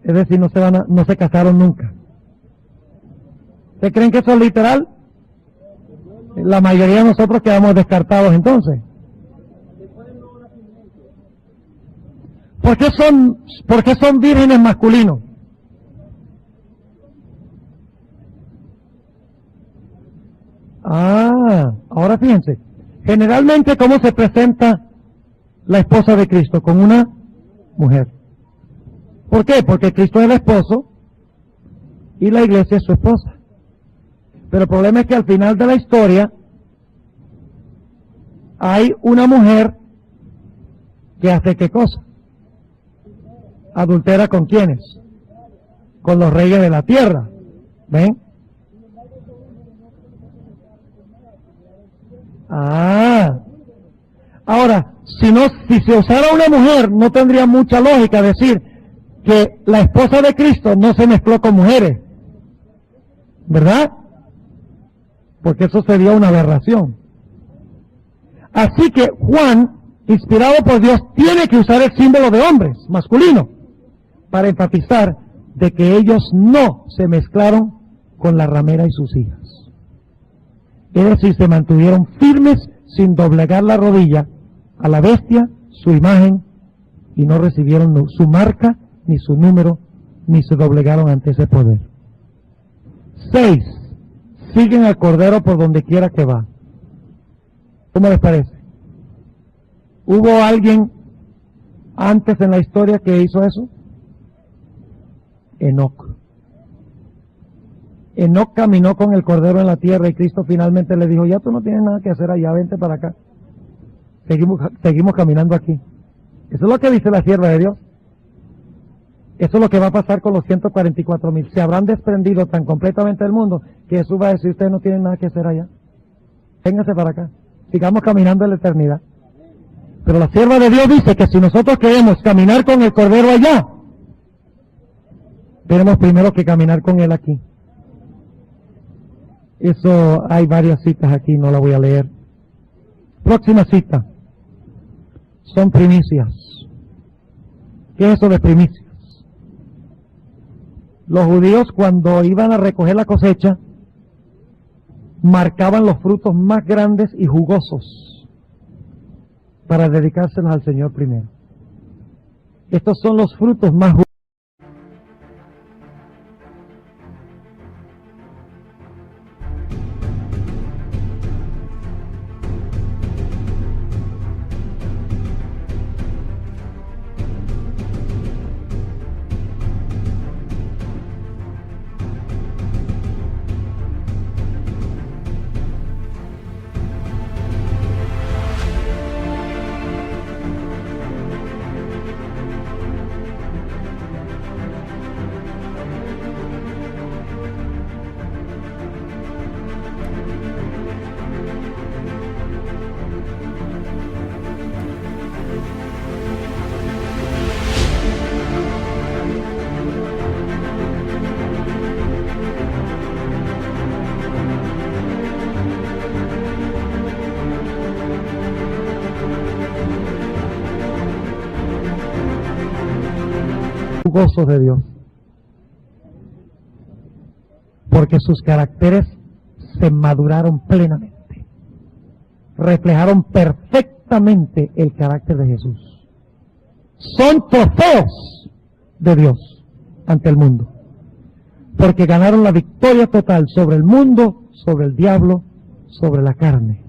Es decir, no se casaron nunca. ¿Ustedes creen que eso es literal? La mayoría de nosotros quedamos descartados entonces. ¿Por qué son vírgenes masculinos? Ahora fíjense. Generalmente, ¿cómo se presenta la esposa de Cristo? Con una mujer. ¿Por qué? Porque Cristo es el esposo y la iglesia es su esposa. Pero el problema es que al final de la historia hay una mujer que hace ¿qué cosa? Adultera ¿con quiénes? Con los reyes de la tierra. ¿Ven? Ahora, si se usara una mujer, no tendría mucha lógica decir que la esposa de Cristo no se mezcló con mujeres. ¿Verdad? Porque eso sería una aberración. Así que Juan, inspirado por Dios, tiene que usar el símbolo de hombres, masculino, para enfatizar de que ellos no se mezclaron con la ramera y sus hijas. Es decir, se mantuvieron firmes sin doblegar la rodilla a la bestia, su imagen, y no recibieron su marca, ni su número, ni se doblegaron ante ese poder. 6. Siguen al Cordero por donde quiera que va. ¿Cómo les parece? ¿Hubo alguien antes en la historia que hizo eso? Enoc. Enoc caminó con el Cordero en la tierra y Cristo finalmente le dijo, ya tú no tienes nada que hacer allá, vente para acá. Seguimos caminando aquí. Eso es lo que dice la sierva de Dios. Eso es lo que va a pasar con los 144,000. Se habrán desprendido tan completamente del mundo que Jesús va a decir, ustedes no tienen nada que hacer allá. Vénganse para acá. Sigamos caminando en la eternidad. Pero la sierva de Dios dice que si nosotros queremos caminar con el Cordero allá, tenemos primero que caminar con Él aquí. Eso hay varias citas aquí, no la voy a leer. Próxima cita. Son primicias. ¿Qué es eso de primicias? Los judíos cuando iban a recoger la cosecha, marcaban los frutos más grandes y jugosos para dedicárselos al Señor primero. Estos son los frutos más jugosos. Gozos de Dios, porque sus caracteres se maduraron plenamente, reflejaron perfectamente el carácter de Jesús. Son trofeos de Dios ante el mundo, porque ganaron la victoria total sobre el mundo, sobre el diablo, sobre la carne,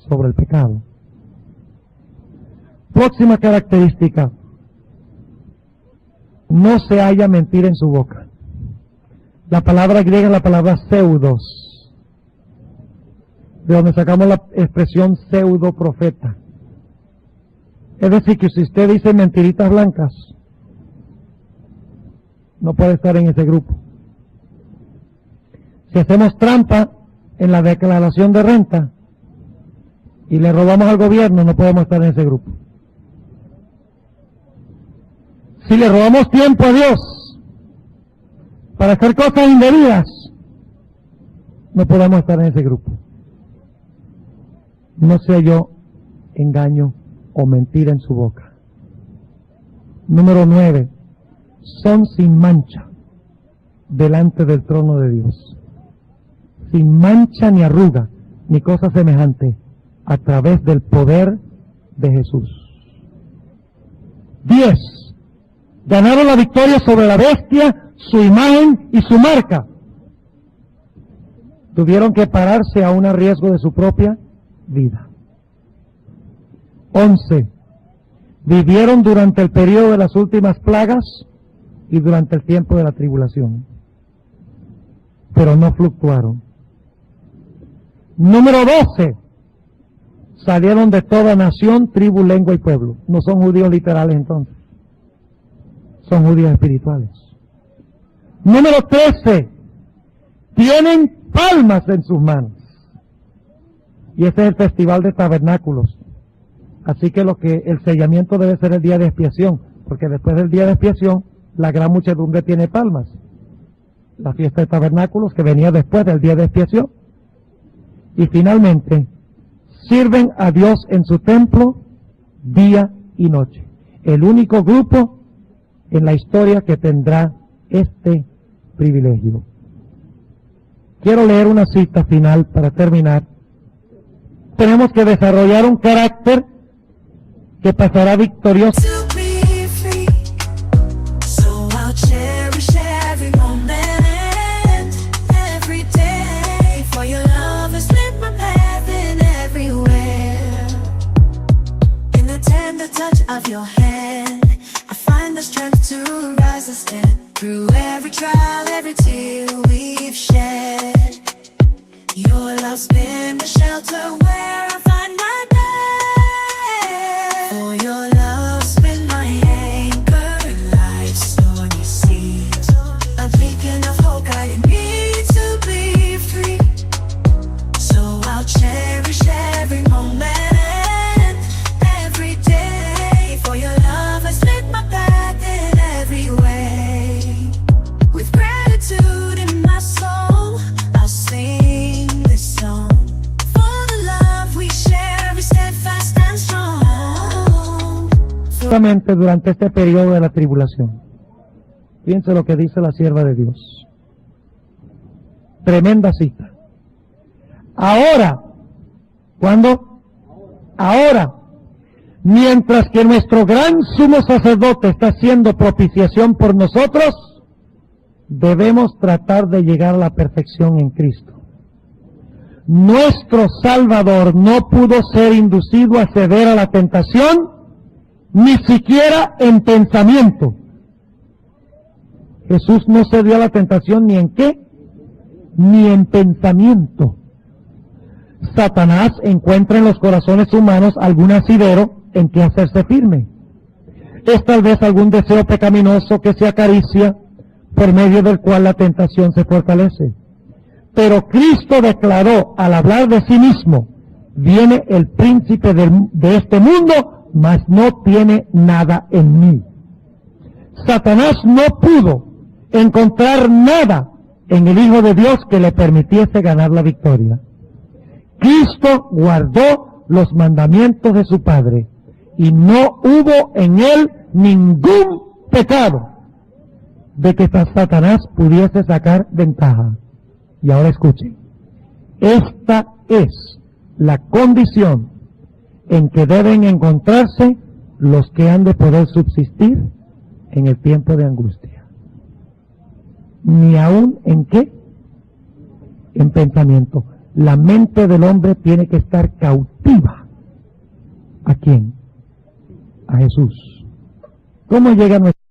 sobre el pecado. Próxima característica: no se halla mentira en su boca. La palabra griega es la palabra pseudos, de donde sacamos la expresión pseudo profeta. Es decir, que si usted dice mentiritas blancas, no puede estar en ese grupo. Si hacemos trampa en la declaración de renta y le robamos al gobierno, no podemos estar en ese grupo. Si le robamos tiempo a Dios para hacer cosas indebidas, no podemos estar en ese grupo. No se halló engaño o mentira en su boca. Número 9. Son sin mancha delante del trono de Dios. Sin mancha ni arruga, ni cosa semejante, a través del poder de Jesús. 10. Ganaron la victoria sobre la bestia, su imagen y su marca. Tuvieron que pararse a un riesgo de su propia vida. 11. Vivieron durante el periodo de las últimas plagas y durante el tiempo de la tribulación, pero no fluctuaron. Número 12. Salieron de toda nación, tribu, lengua y pueblo. No son judíos literales entonces, son judíos espirituales. Número 13. Tienen palmas en sus manos. Y ese es el festival de tabernáculos. Así que el sellamiento debe ser el día de expiación, porque después del día de expiación, la gran muchedumbre tiene palmas. La fiesta de tabernáculos que venía después del día de expiación. Y finalmente, sirven a Dios en su templo día y noche. El único grupo en la historia que tendrá este privilegio. Quiero leer una cita final para terminar. Tenemos que desarrollar un carácter que pasará victorioso. Of your hand, I find the strength to rise and stand through every trial, every tear we've shed. Your love's been the shelter where I find my bed. For your love's been my anchor, life's stormy poderosamente durante este periodo de la tribulación. Fíjense lo que dice la sierva de Dios. Tremenda cita. Ahora, ¿cuándo? Ahora, mientras que nuestro gran sumo sacerdote está haciendo propiciación por nosotros, debemos tratar de llegar a la perfección en Cristo. Nuestro Salvador no pudo ser inducido a ceder a la tentación, ni siquiera en pensamiento. Jesús no cedió a la tentación ni en qué, ni en pensamiento. Satanás encuentra en los corazones humanos algún asidero en que hacerse firme. Es tal vez algún deseo pecaminoso que se acaricia, por medio del cual la tentación se fortalece. Pero Cristo declaró al hablar de sí mismo: viene el príncipe de este mundo, mas no tiene nada en mí. Satanás no pudo encontrar nada en el Hijo de Dios que le permitiese ganar la victoria. Cristo guardó los mandamientos de su Padre y no hubo en él ningún pecado de que Satanás pudiese sacar ventaja. Y ahora escuchen, esta es la condición en que deben encontrarse los que han de poder subsistir en el tiempo de angustia. Ni aún en qué, en pensamiento. La mente del hombre tiene que estar cautiva. ¿A quién? A Jesús. ¿Cómo llega nuestra